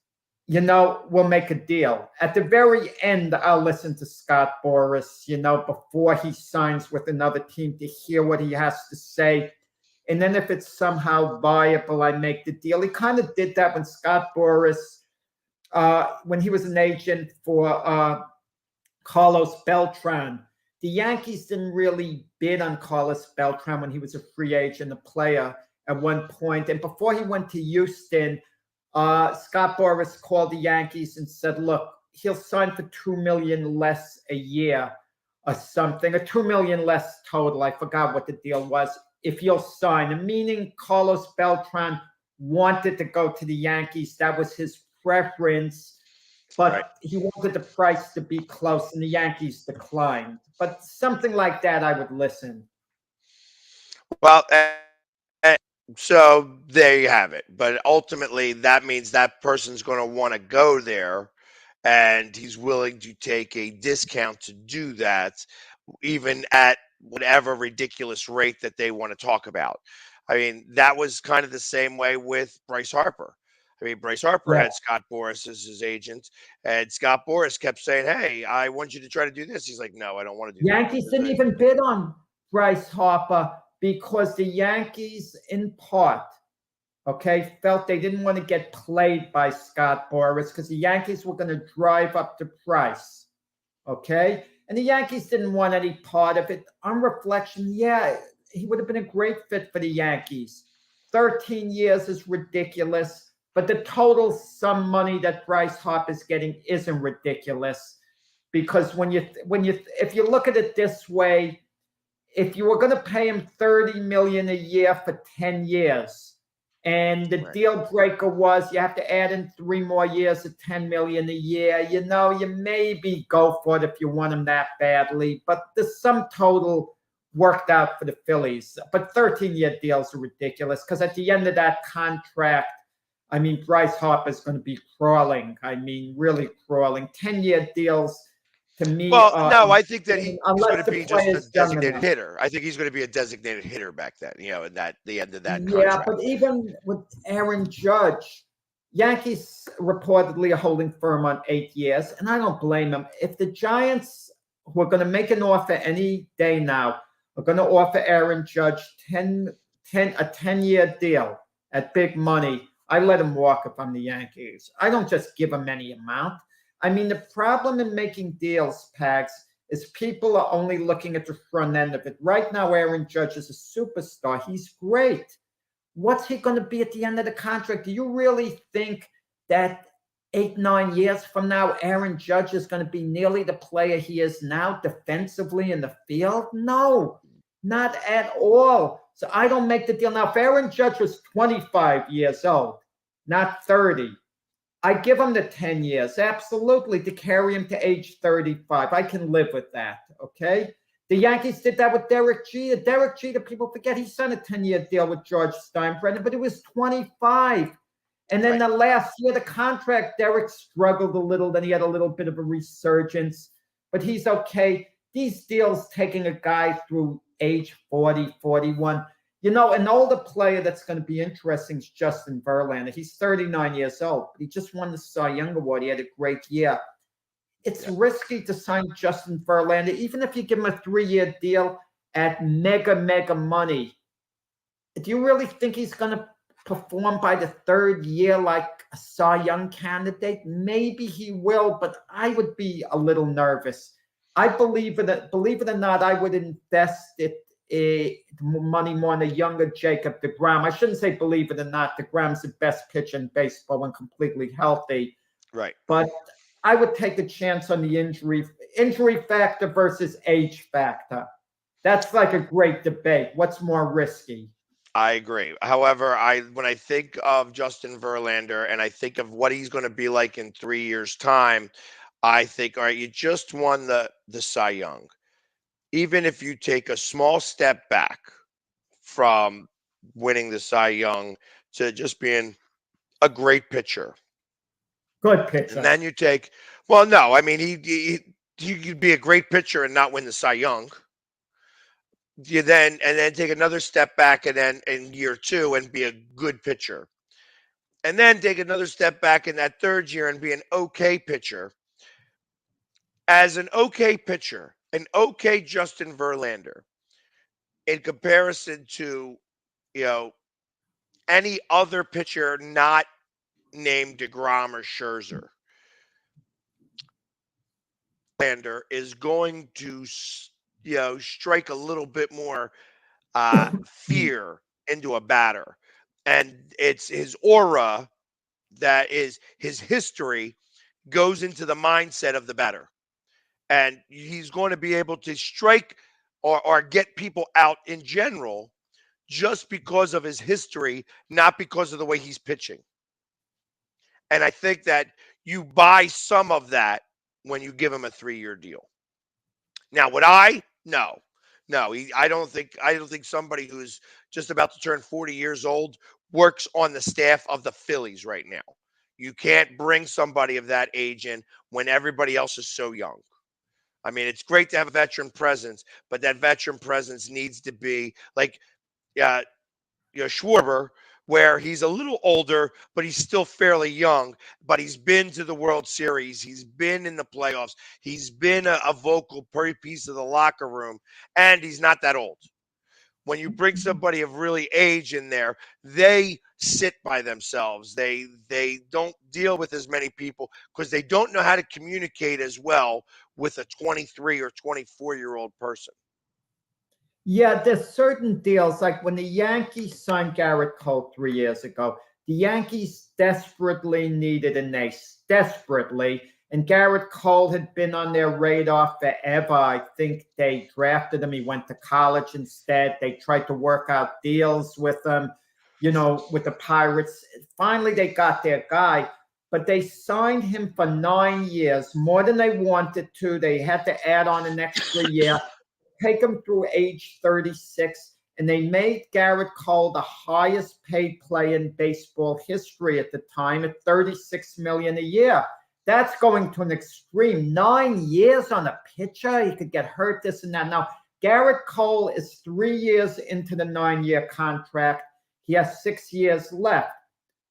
we'll make a deal. At the very end, I'll listen to Scott Boras, before he signs with another team to hear what he has to say. And then if it's somehow viable, I make the deal. He kind of did that when Scott Boras, when he was an agent for Carlos Beltran. The Yankees didn't really bid on Carlos Beltran when he was a free agent, a player at one point. And before he went to Houston, Scott Boras called the Yankees and said, look, he'll sign for $2 million less a year or something, or $2 million less total. I forgot what the deal was. If you'll sign, and meaning Carlos Beltran wanted to go to the Yankees. That was his preference, but he wanted the price to be close, and the Yankees declined. But something like that, I would listen. Well, so there you have it. But ultimately, that means that person's going to want to go there, and he's willing to take a discount to do that, even at whatever ridiculous rate that they want to talk about. I mean, that was kind of the same way with Bryce Harper. I mean, Bryce Harper had Scott Boras as his agent, and Scott Boras kept saying, hey, I want you to try to do this. He's like, no, I don't want to do that. Yankees didn't even bid on Bryce Harper because the Yankees, in part, felt they didn't want to get played by Scott Boras because the Yankees were going to drive up the price, And the Yankees didn't want any part of it. On reflection, he would have been a great fit for the Yankees. 13 years is ridiculous, but the total sum money that Bryce Harper is getting isn't ridiculous, because if you look at it this way, if you were going to pay him $30 million a year for 10 years, and the deal breaker was you have to add in 3 more years of $10 million a year, you maybe go for it if you want him that badly. But the sum total worked out for the Phillies. But 13-year deals are ridiculous because at the end of that contract, I mean, Bryce Harper's going to be crawling. I mean, really crawling. 10-year deals. To me, no, I think that he's going to be just a designated enough. hitter. I think he's going to be a designated hitter back then, at the end of that contract. Yeah, but even with Aaron Judge, Yankees reportedly are holding firm on 8 years, and I don't blame them. If the Giants, who are going to make an offer any day now, are going to offer Aaron Judge a 10-year deal at big money, I let him walk if I'm the Yankees. I don't just give him any amount. I mean, the problem in making deals, Pags, is people are only looking at the front end of it. Right now, Aaron Judge is a superstar. He's great. What's he going to be at the end of the contract? Do you really think that 8-9 years from now, Aaron Judge is going to be nearly the player he is now defensively in the field? No, not at all. So I don't make the deal. Now, if Aaron Judge was 25 years old, not 30, I give him the 10 years, absolutely, to carry him to age 35. I can live with that, okay? The Yankees did that with Derek Jeter. Derek Jeter, people forget, he signed a 10-year deal with George Steinbrenner, but it was 25. And then the last year, the contract, Derek struggled a little. Then he had a little bit of a resurgence, but he's okay. These deals taking a guy through age 40, 41. You know, an older player that's going to be interesting is Justin Verlander. He's 39 years old. But he just won the Cy Young Award. He had a great year. It's risky to sign Justin Verlander, even if you give him a 3-year deal at mega money. Do you really think he's going to perform by the 3rd year like a Cy Young candidate? Maybe he will, but I would be a little nervous. I believe it or not, I would invest money more in a younger Jacob deGrom. I shouldn't say believe it or not. DeGrom's the best pitcher in baseball when completely healthy. Right. But I would take a chance on the injury factor versus age factor. That's like a great debate. What's more risky? I agree. However, when I think of Justin Verlander and I think of what he's going to be like in 3 years' time, I think, all right, you just won the Cy Young. Even if you take a small step back from winning the Cy Young to just being a great pitcher. Good pitcher. And then you take, well, no, I mean, he could be a great pitcher and not win the Cy Young. You then take another step back and then in year 2 and be a good pitcher. And then take another step back in that 3rd year and be an okay pitcher. As an okay pitcher, an okay Justin Verlander, in comparison to, you know, any other pitcher not named DeGrom or Scherzer, Verlander is going to, you know, strike a little bit more fear into a batter. And it's his aura, that is his history, goes into the mindset of the batter. And he's going to be able to strike or get people out in general just because of his history, not because of the way he's pitching. And I think that you buy some of that when you give him a 3-year deal. Now, would I? No. I don't think somebody who's just about to turn 40 years old works on the staff of the Phillies right now. You can't bring somebody of that age in when everybody else is so young. I mean, it's great to have a veteran presence, but that veteran presence needs to be like, Schwarber, where he's a little older, but he's still fairly young. But he's been to the World Series. He's been in the playoffs. He's been a vocal piece of the locker room, and he's not that old. When you bring somebody of really age in there, they sit by themselves. They don't deal with as many people because they don't know how to communicate as well with a 23 or 24-year-old person. Yeah, there's certain deals, like when the Yankees signed Garrett Cole 3 years ago, the Yankees desperately needed an ace, desperately. And Garrett Cole had been on their radar forever. I think they drafted him. He went to college instead. They tried to work out deals with him, with the Pirates. Finally, they got their guy, but they signed him for 9 years, more than they wanted to. They had to add on an extra year, take him through age 36, and they made Garrett Cole the highest paid player in baseball history at the time at $36 million a year. That's going to an extreme. 9 years on a pitcher, he could get hurt, this and that. Now, Garrett Cole is 3 years into the 9-year contract. He has 6 years left.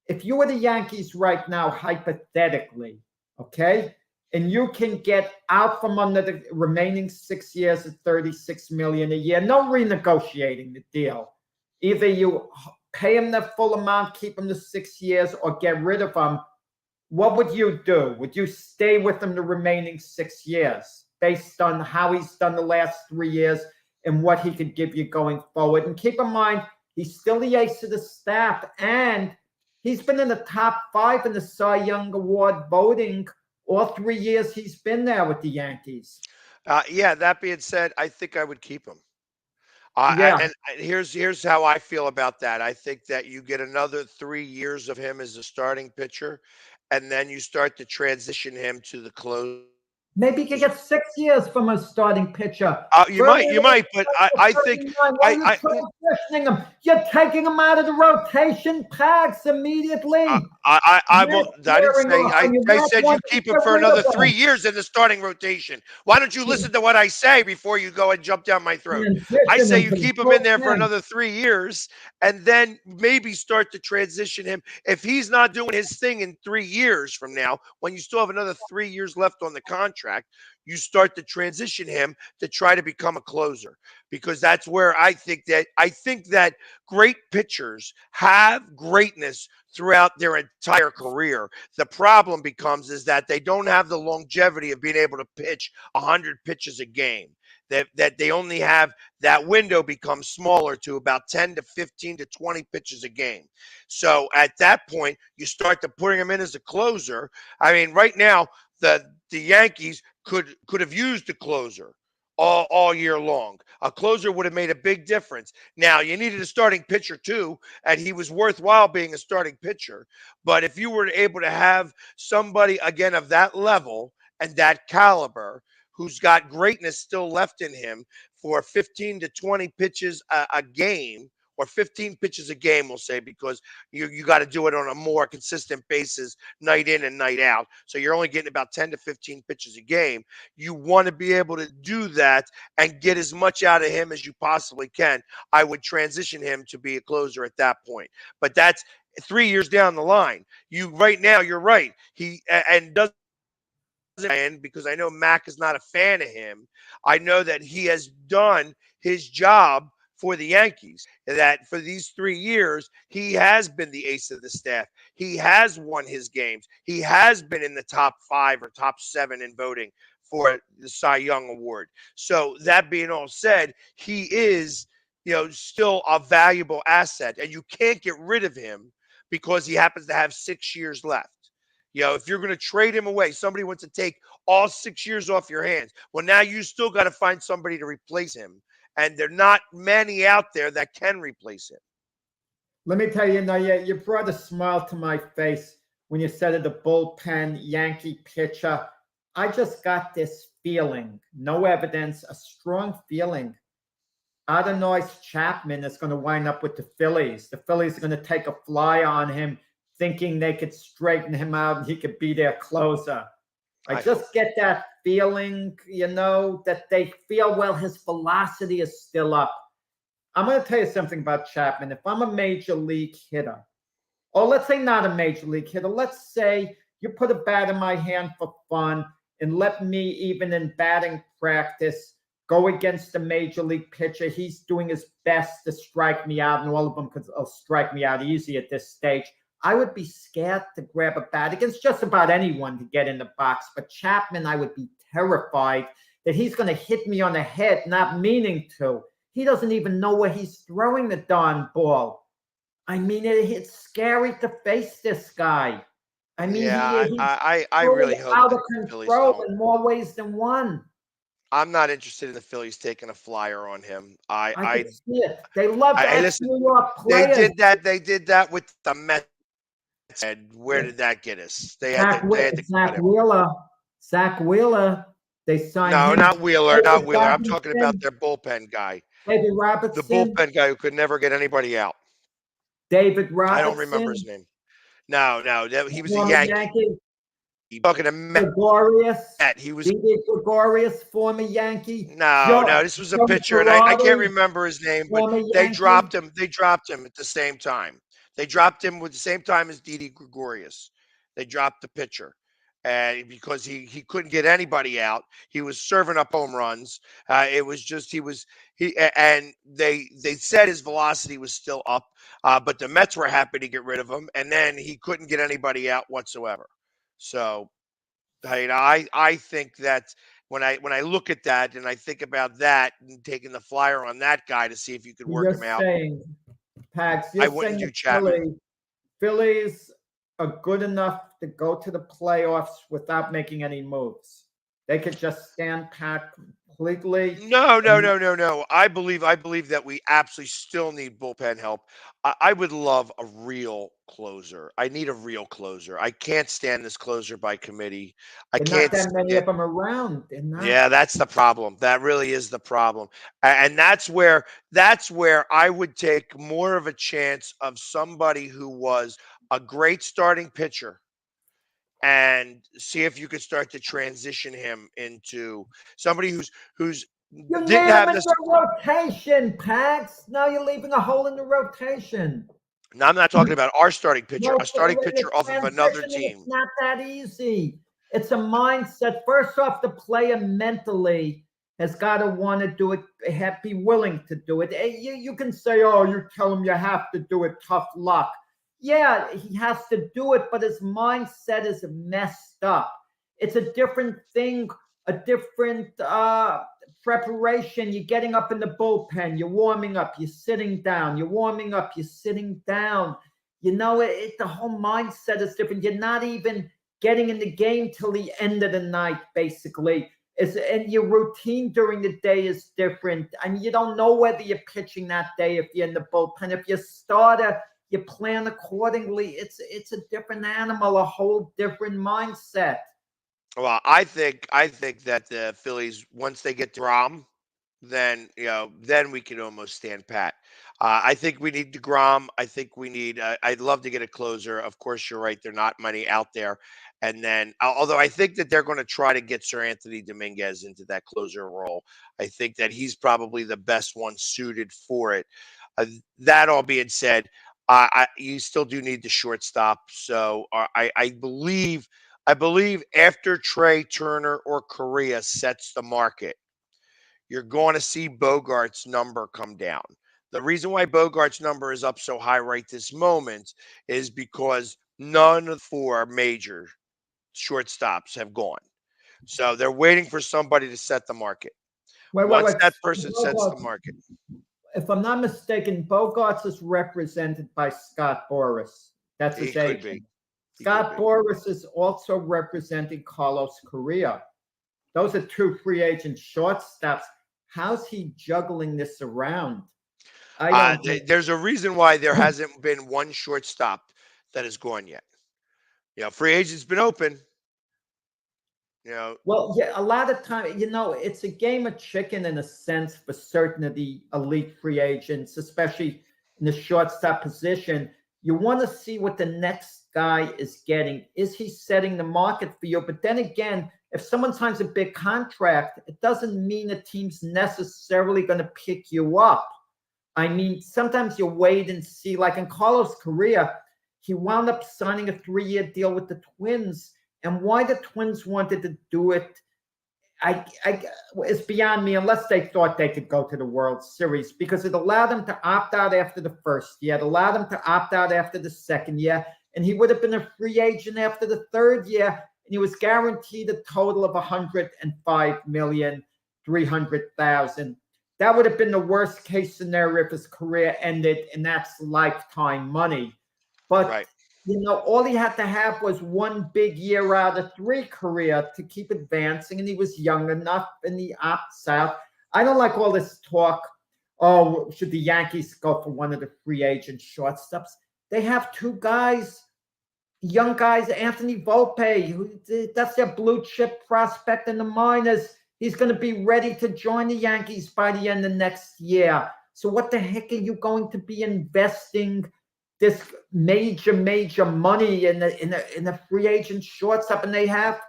If you were the Yankees right now, hypothetically, okay, and you can get out from under the remaining 6 years at $36 million a year, no renegotiating the deal. Either you pay him the full amount, keep him the 6 years, or get rid of him. What would you do? Would you stay with him the remaining 6 years based on how he's done the last 3 years and what he could give you going forward? And keep in mind, he's still the ace of the staff, and He's been in the top 5 in the Cy Young Award voting all 3 years he's been there with the Yankees. Yeah, that being said, I think I would keep him. Yeah. And here's how I feel about that. I think that you get another 3 years of him as a starting pitcher, and then you start to transition him to the close. Maybe he could get 6 years from a starting pitcher. You might, but I think you're transitioning him. You're taking him out of the rotation packs immediately. I didn't say. I said you keep him for another 3 years in the starting rotation. Why don't you listen to what I say before you go and jump down my throat? I say you keep him in there for another 3 years, and then maybe start to transition him. If he's not doing his thing in 3 years from now, when you still have another 3 years left on the contract, you start to transition him to try to become a closer, because that's where I think that great pitchers have greatness throughout their entire career. The problem becomes is that they don't have the longevity of being able to pitch 100 pitches a game. That they only have that window becomes smaller to about 10 to 15 to 20 pitches a game. So at that point, you start to putting him in as a closer. I mean, right now, the Yankees could have used a closer all year long. A closer would have made a big difference. Now, you needed a starting pitcher too, and he was worthwhile being a starting pitcher. But if you were able to have somebody, again, of that level and that caliber, who's got greatness still left in him for 15 to 20 pitches a game, or 15 pitches a game, we'll say, because you got to do it on a more consistent basis, night in and night out. So you're only getting about 10 to 15 pitches a game. You want to be able to do that and get as much out of him as you possibly can. I would transition him to be a closer at that point. But that's 3 years down the line. Right now, you're right. He doesn't. And because I know Mac is not a fan of him, I know that he has done his job for the Yankees, that for these 3 years, he has been the ace of the staff. He has won his games. He has been in the top 5 or top 7 in voting for the Cy Young Award. So that being all said, he is, still a valuable asset, and you can't get rid of him because he happens to have 6 years left. If you're going to trade him away, somebody wants to take all 6 years off your hands. Well, now you still got to find somebody to replace him. And there are not many out there that can replace him. Let me tell you, you brought a smile to my face when you said of the bullpen Yankee pitcher. I just got this feeling, no evidence, a strong feeling. Adonis Chapman is going to wind up with the Phillies. The Phillies are going to take a fly on him, thinking they could straighten him out and he could be their closer. I just get that feeling, that they feel, well, his velocity is still up. I'm going to tell you something about Chapman. If I'm a major league hitter, or let's say not a major league hitter, let's say you put a bat in my hand for fun and let me, even in batting practice, go against a major league pitcher. He's doing his best to strike me out, and all of them could strike me out easy at this stage. I would be scared to grab a bat against just about anyone to get in the box. But Chapman, I would be terrified that he's going to hit me on the head, not meaning to. He doesn't even know where he's throwing the darn ball. I mean, it's scary to face this guy. I mean, I really hope out of control in more ways than one. I'm not interested in the Phillies taking a flyer on him. I can see it. They love New York players. They did that with the Mets. And where did that get us? Zach Wheeler. They signed No, him. not Wheeler. Not Wheeler. I'm talking about their bullpen guy. David Robertson. The bullpen guy who could never get anybody out. David Robertson. I don't remember his name. No, he was a Yankee. He talking to Gregorius. He was Gregorius, former Yankee. No, this was a pitcher, and I can't remember his name, but they dropped him. They dropped him at the same time. They dropped him with the same time as Didi Gregorius. They dropped the pitcher, and because he couldn't get anybody out, he was serving up home runs. It was just and they said his velocity was still up, but the Mets were happy to get rid of him, and then he couldn't get anybody out whatsoever. So, I think that when I look at that and I think about that and taking the flyer on that guy to see if you could work him out. Pags, I wouldn't do Chapman. Phillies are good enough to go to the playoffs without making any moves. They could just stand pat completely. No. I believe that we absolutely still need bullpen help. I would love a real closer. I need a real closer. I can't stand this closer by committee. I There are not can't that many stand. of them around. They're not. Yeah, that's the problem. That really is the problem. And that's where I would take more of a chance of somebody who was a great starting pitcher and see if you could start to transition him into somebody who's You didn't need have them in this. your rotation, Pax. Now you're leaving a hole in the rotation. No, I'm not talking about our starting pitcher, No, a starting the pitcher off of another transitioning, team. it's not that easy. It's a mindset. First off, the player mentally has got to want to do it, be willing to do it. You can say, oh, you tell him you have to do it, tough luck. Yeah, he has to do it, but his mindset is messed up. It's a different thing, a different preparation. You're getting up in the bullpen, you're warming up, you're sitting down, you're warming up, you're sitting down. You know, the whole mindset is different. You're not even getting in the game till the end of the night, basically. And your routine during the day is different. I mean, you don't know whether you're pitching that day if you're in the bullpen. If you're a starter, you plan accordingly. It's a different animal, a whole different mindset. Well, I think that the Phillies, once they get to DeGrom, then then we can almost stand pat. I think we need DeGrom. I think we need. I'd love to get a closer. Of course, you're right. There are not many out there. And then, although I think that they're going to try to get Sir Anthony Dominguez into that closer role, I think that he's probably the best one suited for it. That all being said, you still do need the shortstop. So I believe after Trey Turner or Correa sets the market, you're going to see Bogart's number come down. The reason why Bogart's number is up so high right this moment is because none of the four major shortstops have gone. So they're waiting for somebody to set the market. Once that person sets the market. If I'm not mistaken, Bogarts is represented by Scott Boras. That's his agent. Could be. Scott Boras is also representing Carlos Correa. Those are two free agent shortstops. How's he juggling this around? There's a reason why there hasn't been one shortstop that has gone yet. Free agent's been open. Well, yeah, a lot of time, it's a game of chicken in a sense for certain of the elite free agents, especially in the shortstop position. You want to see what the next guy is getting. Is he setting the market for you? But then again, if someone signs a big contract, it doesn't mean a team's necessarily going to pick you up. I mean, sometimes you wait and see. Like in Carlos Correa, he wound up signing a 3-year deal with the Twins. And why the Twins wanted to do it, it's beyond me, unless they thought they could go to the World Series, because it allowed them to opt out after the first year. It allowed them to opt out after the second year. And he would have been a free agent after the third year. And he was guaranteed a total of $105,300,000. That would have been the worst case scenario if his career ended, and that's lifetime money. But right. All he had to have was one big year out of 3 career to keep advancing, and he was young enough, and he opts out. I don't like all this talk, oh, should the Yankees go for one of the free agent shortstops? They have 2 guys, young guys, Anthony Volpe, that's their blue chip prospect in the minors. He's going to be ready to join the Yankees by the end of next year. So what the heck are you going to be investing this major money in a free agent shortstop? And they have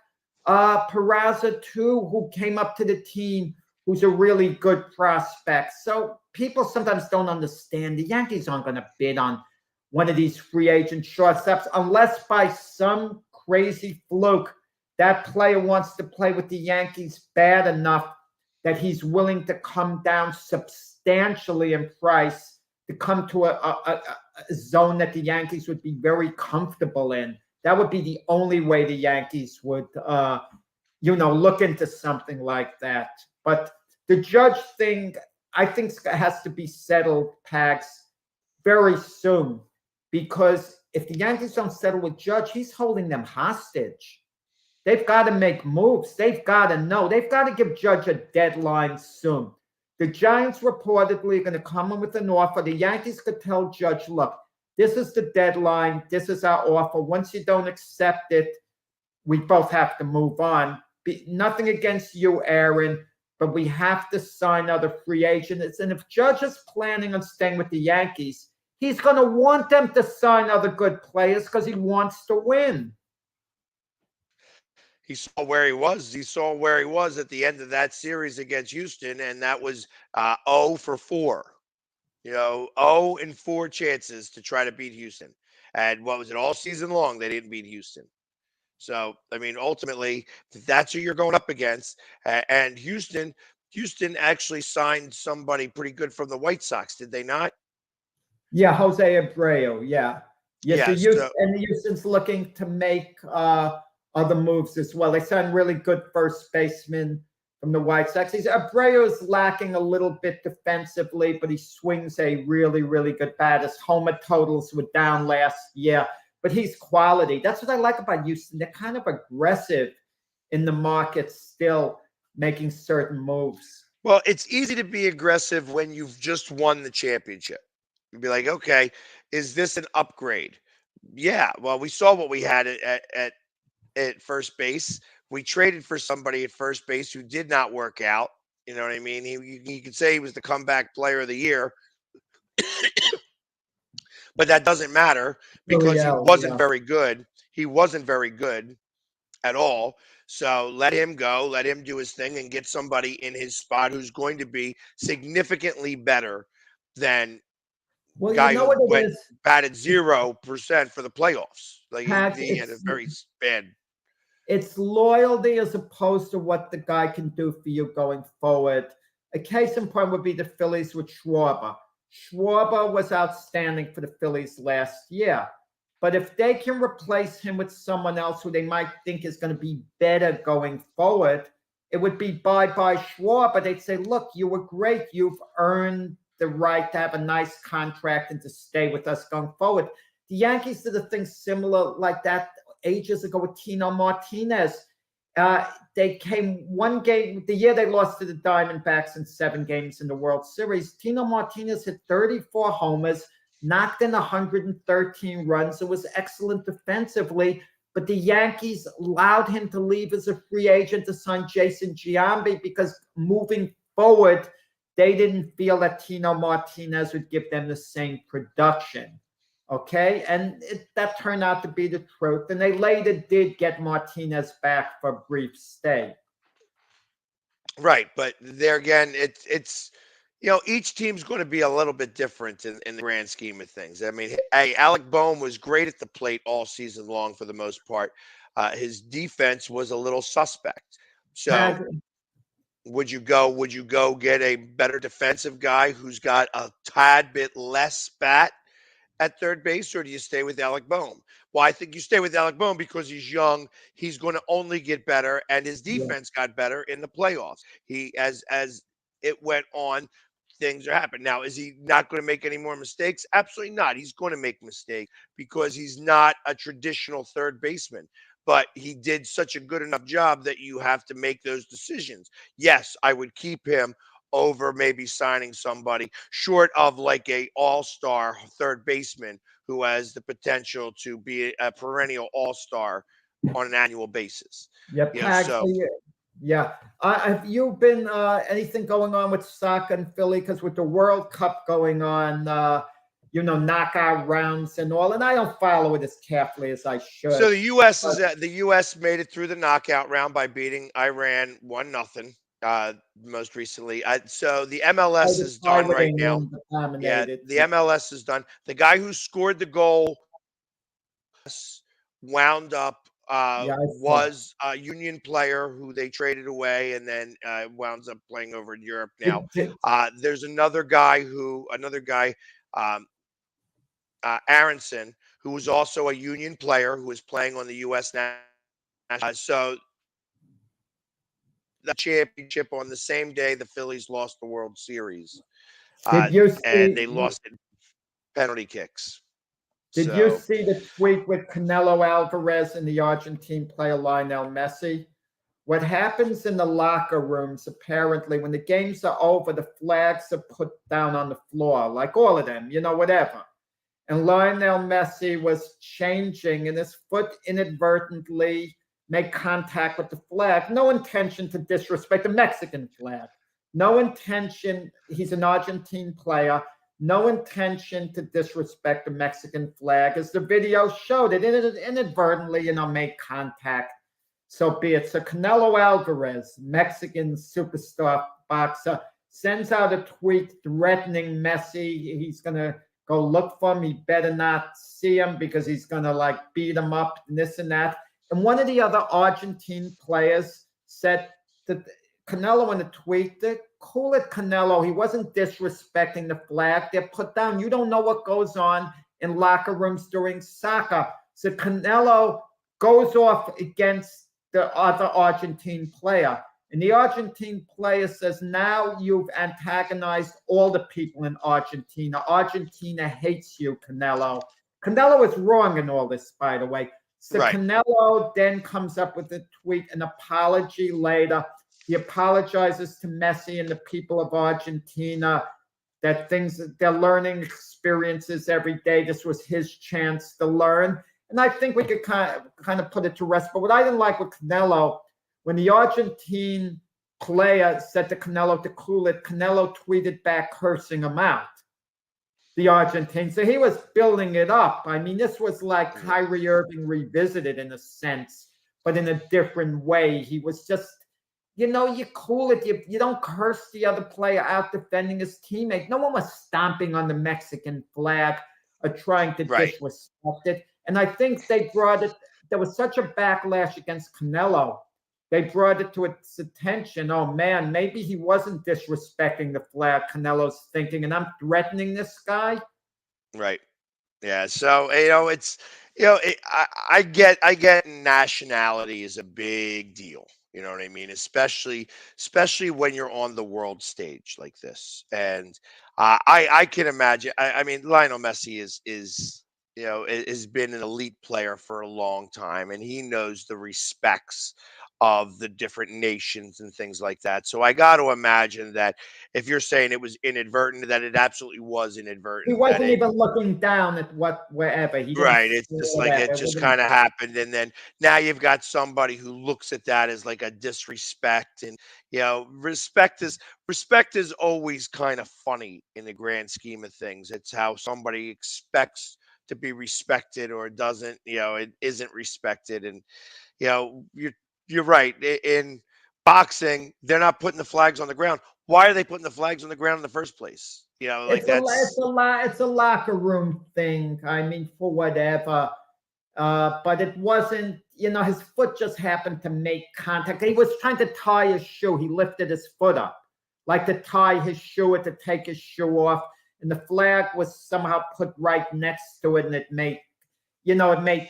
Peraza too, who came up to the team, who's a really good prospect. So people sometimes don't understand. The Yankees aren't going to bid on one of these free agent shortstops unless by some crazy fluke that player wants to play with the Yankees bad enough that he's willing to come down substantially in price to come to a zone that the Yankees would be very comfortable in. That would be the only way the Yankees would, look into something like that. But the Judge thing, I think, has to be settled, Pax, very soon, because if the Yankees don't settle with Judge, he's holding them hostage. They've got to make moves. They've got to know. They've got to give Judge a deadline soon. The Giants reportedly are going to come in with an offer. The Yankees could tell Judge, look, this is the deadline. This is our offer. Once you don't accept it, we both have to move on. Nothing against you, Aaron, but we have to sign other free agents. And if Judge is planning on staying with the Yankees, he's going to want them to sign other good players because he wants to win. He saw where he was. He saw where he was at the end of that series against Houston, and that was 0 for 4. 0 in 4 chances to try to beat Houston. And what was it, all season long, they didn't beat Houston. So, I mean, ultimately, that's who you're going up against. And Houston actually signed somebody pretty good from the White Sox, did they not? Yeah, Jose Abreu, yeah. Yes, Yeah, and Houston's looking to make other moves as well. They signed really good first baseman from the White Sox. Abreu is lacking a little bit defensively, but he swings a really, really good bat. His homer totals were down last year, but he's quality. That's what I like about Houston. They're kind of aggressive in the market still, making certain moves. Well, it's easy to be aggressive when you've just won the championship. You'd be like, okay, is this an upgrade? Yeah, well, we saw what we had at first base. We traded for somebody at first base who did not work out. You know what I mean? You could say he was the comeback player of the year, but that doesn't matter because he wasn't very good. He wasn't very good at all. So let him go, let him do his thing and get somebody in his spot who's going to be significantly better than guy who batted 0% for the playoffs. Like he had a very bad. It's loyalty as opposed to what the guy can do for you going forward. A case in point would be the Phillies with Schwarber. Schwarber was outstanding for the Phillies last year. But if they can replace him with someone else who they might think is going to be better going forward, it would be bye-bye Schwarber. They'd say, look, you were great. You've earned the right to have a nice contract and to stay with us going forward. The Yankees did a thing similar like that ages ago with Tino Martinez. They came one game, the year they lost to the Diamondbacks in 7 games in the World Series. Tino Martinez hit 34 homers, knocked in 113 runs. It was excellent defensively, but the Yankees allowed him to leave as a free agent to sign Jason Giambi because moving forward, they didn't feel that Tino Martinez would give them the same production. Okay, and that turned out to be the truth. And they later did get Martinez back for a brief stay. Right, but there again, it's each team's going to be a little bit different in the grand scheme of things. I mean, hey, Alec Bohm was great at the plate all season long for the most part. His defense was a little suspect. So would you go get a better defensive guy who's got a tad bit less bat at third base, or do you stay with Alec Bohm? Well, I think you stay with Alec Bohm because he's young. He's going to only get better, and his defense got better in the playoffs. He, as it went on, things are happening. Now, is he not going to make any more mistakes? Absolutely not. He's going to make mistakes because he's not a traditional third baseman. But he did such a good enough job that you have to make those decisions. Yes, I would keep him over maybe signing somebody short of like a all-star third baseman who has the potential to be a perennial all-star on an annual basis. Yep. Yeah. Have you been anything going on with soccer in Philly? Because with the World Cup going on, knockout rounds and all, and I don't follow it as carefully as I should. So the U.S. made it through the knockout round by beating Iran 1-0. Most recently. So the MLS is done right now. Yeah, the MLS is done. The guy who scored the goal wound up was a Union player who they traded away and then wound up playing over in Europe now. There's another guy, Aronson, who was also a Union player who was playing on the U.S. national. So the championship on the same day the Phillies lost the World Series. And they lost in penalty kicks. Did you see the tweet with Canelo Alvarez and the Argentine player Lionel Messi? What happens in the locker rooms, apparently, when the games are over, the flags are put down on the floor, like all of them, whatever. And Lionel Messi was changing, and his foot inadvertently made contact with the flag. No intention to disrespect the Mexican flag. No intention. He's an Argentine player. No intention to disrespect the Mexican flag. As the video showed, it inadvertently, made contact. So be it. So Canelo Alvarez, Mexican superstar boxer, sends out a tweet threatening Messi. He's going to go look for him. He better not see him because he's going to beat him up and this and that. And one of the other Argentine players said that Canelo in a tweet, cool it, Canelo. He wasn't disrespecting the flag. They're put down. You don't know what goes on in locker rooms during soccer. So Canelo goes off against the other Argentine player. And the Argentine player says, now you've antagonized all the people in Argentina. Argentina hates you, Canelo. Canelo is wrong in all this, by the way. So right. Canelo then comes up with a tweet, an apology later. He apologizes to Messi and the people of Argentina that they're learning experiences every day. This was his chance to learn. And I think we could kind of put it to rest. But what I didn't like with Canelo, when the Argentine player said to Canelo to cool it, Canelo tweeted back cursing him out, the Argentine. So he was building it up. I mean, this was like Kyrie Irving revisited in a sense, but in a different way. He was just, you cool it. You don't curse the other player out defending his teammate. No one was stomping on the Mexican flag or trying to disrespect it. And I think they brought it, there was such a backlash against Canelo. They brought it to its attention. Oh, man, maybe he wasn't disrespecting the flag, Canelo's thinking, and I'm threatening this guy. Right. Yeah. So, I get nationality is a big deal. You know what I mean? Especially when you're on the world stage like this. And I can imagine, I mean, Lionel Messi is has been an elite player for a long time, and he knows the respects of the different nations and things like that. So I got to imagine that if you're saying it was inadvertent, that it absolutely was inadvertent. He wasn't even looking down at wherever. Right. It's just like it just kind of happened. And then now you've got somebody who looks at that as like a disrespect. And, respect is always kind of funny in the grand scheme of things. It's how somebody expects to be respected or doesn't, it isn't respected. And, you're right. In boxing, they're not putting the flags on the ground. Why are they putting the flags on the ground in the first place? It's a locker room thing. I mean, for whatever. But it wasn't, his foot just happened to make contact. He was trying to tie his shoe. He lifted his foot up, like to tie his shoe or to take his shoe off. And the flag was somehow put right next to it, and it made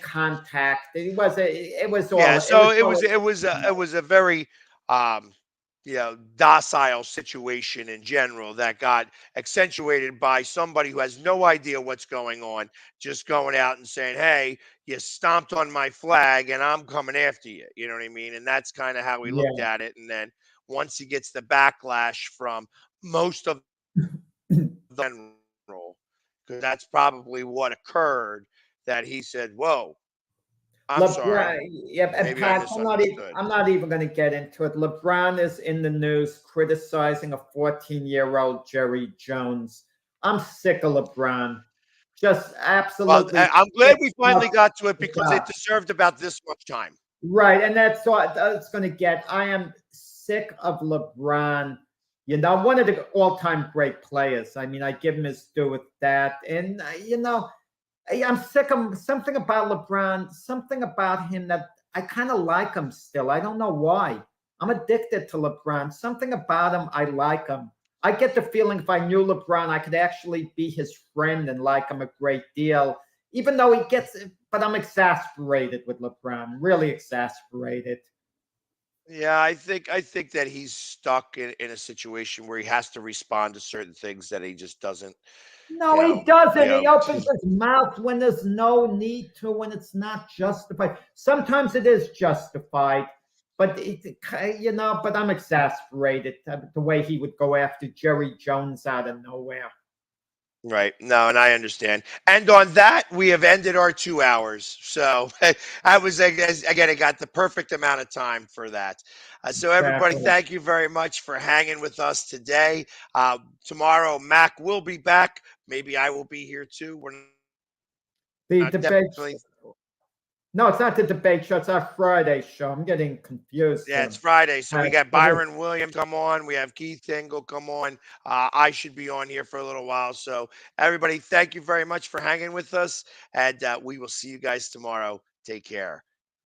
contact. It was all. Yeah, so it was a very docile situation in general that got accentuated by somebody who has no idea what's going on, just going out and saying, "Hey, you stomped on my flag, and I'm coming after you." You know what I mean? And that's kind of how we looked at it. And then once he gets the backlash from most of the general, because that's probably what occurred, that he said, "Whoa, I'm sorry." Yeah, and Pat, I'm not even going to get into it. LeBron is in the news criticizing a 14-year-old Jerry Jones. I'm sick of LeBron. Just absolutely. Well, I'm glad we finally got to it because it deserved about this much time. Right, and that's all it's going to get. I am sick of LeBron. One of the all-time great players. I mean, I give him his due with that. And, I'm sick of something about LeBron, something about him that I kind of like him still. I don't know why. I'm addicted to LeBron. Something about him, I like him. I get the feeling if I knew LeBron, I could actually be his friend and like him a great deal, even though he gets it. But I'm exasperated with LeBron, really exasperated. Yeah, I think that he's stuck in a situation where he has to respond to certain things that he just doesn't, No, he you doesn't. He know. opens his mouth when there's no need to, when it's not justified. Sometimes it is justified, but but I'm exasperated the way he would go after Jerry Jones out of nowhere. Right. No, and I understand. And on that, we have ended our 2 hours. So I was, again, I got the perfect amount of time for that. So, everybody, Exactly. thank you very much for hanging with us today. Tomorrow, Mac will be back. Maybe I will be here too. We're The not debate. definitely. No, it's not the debate show. It's our Friday show. I'm getting confused. Yeah, it's Friday. So we got It is. Byron Williams come on. We have Keith Engel come on. I should be on here for a little while. So, everybody, thank you very much for hanging with us. And we will see you guys tomorrow. Take care.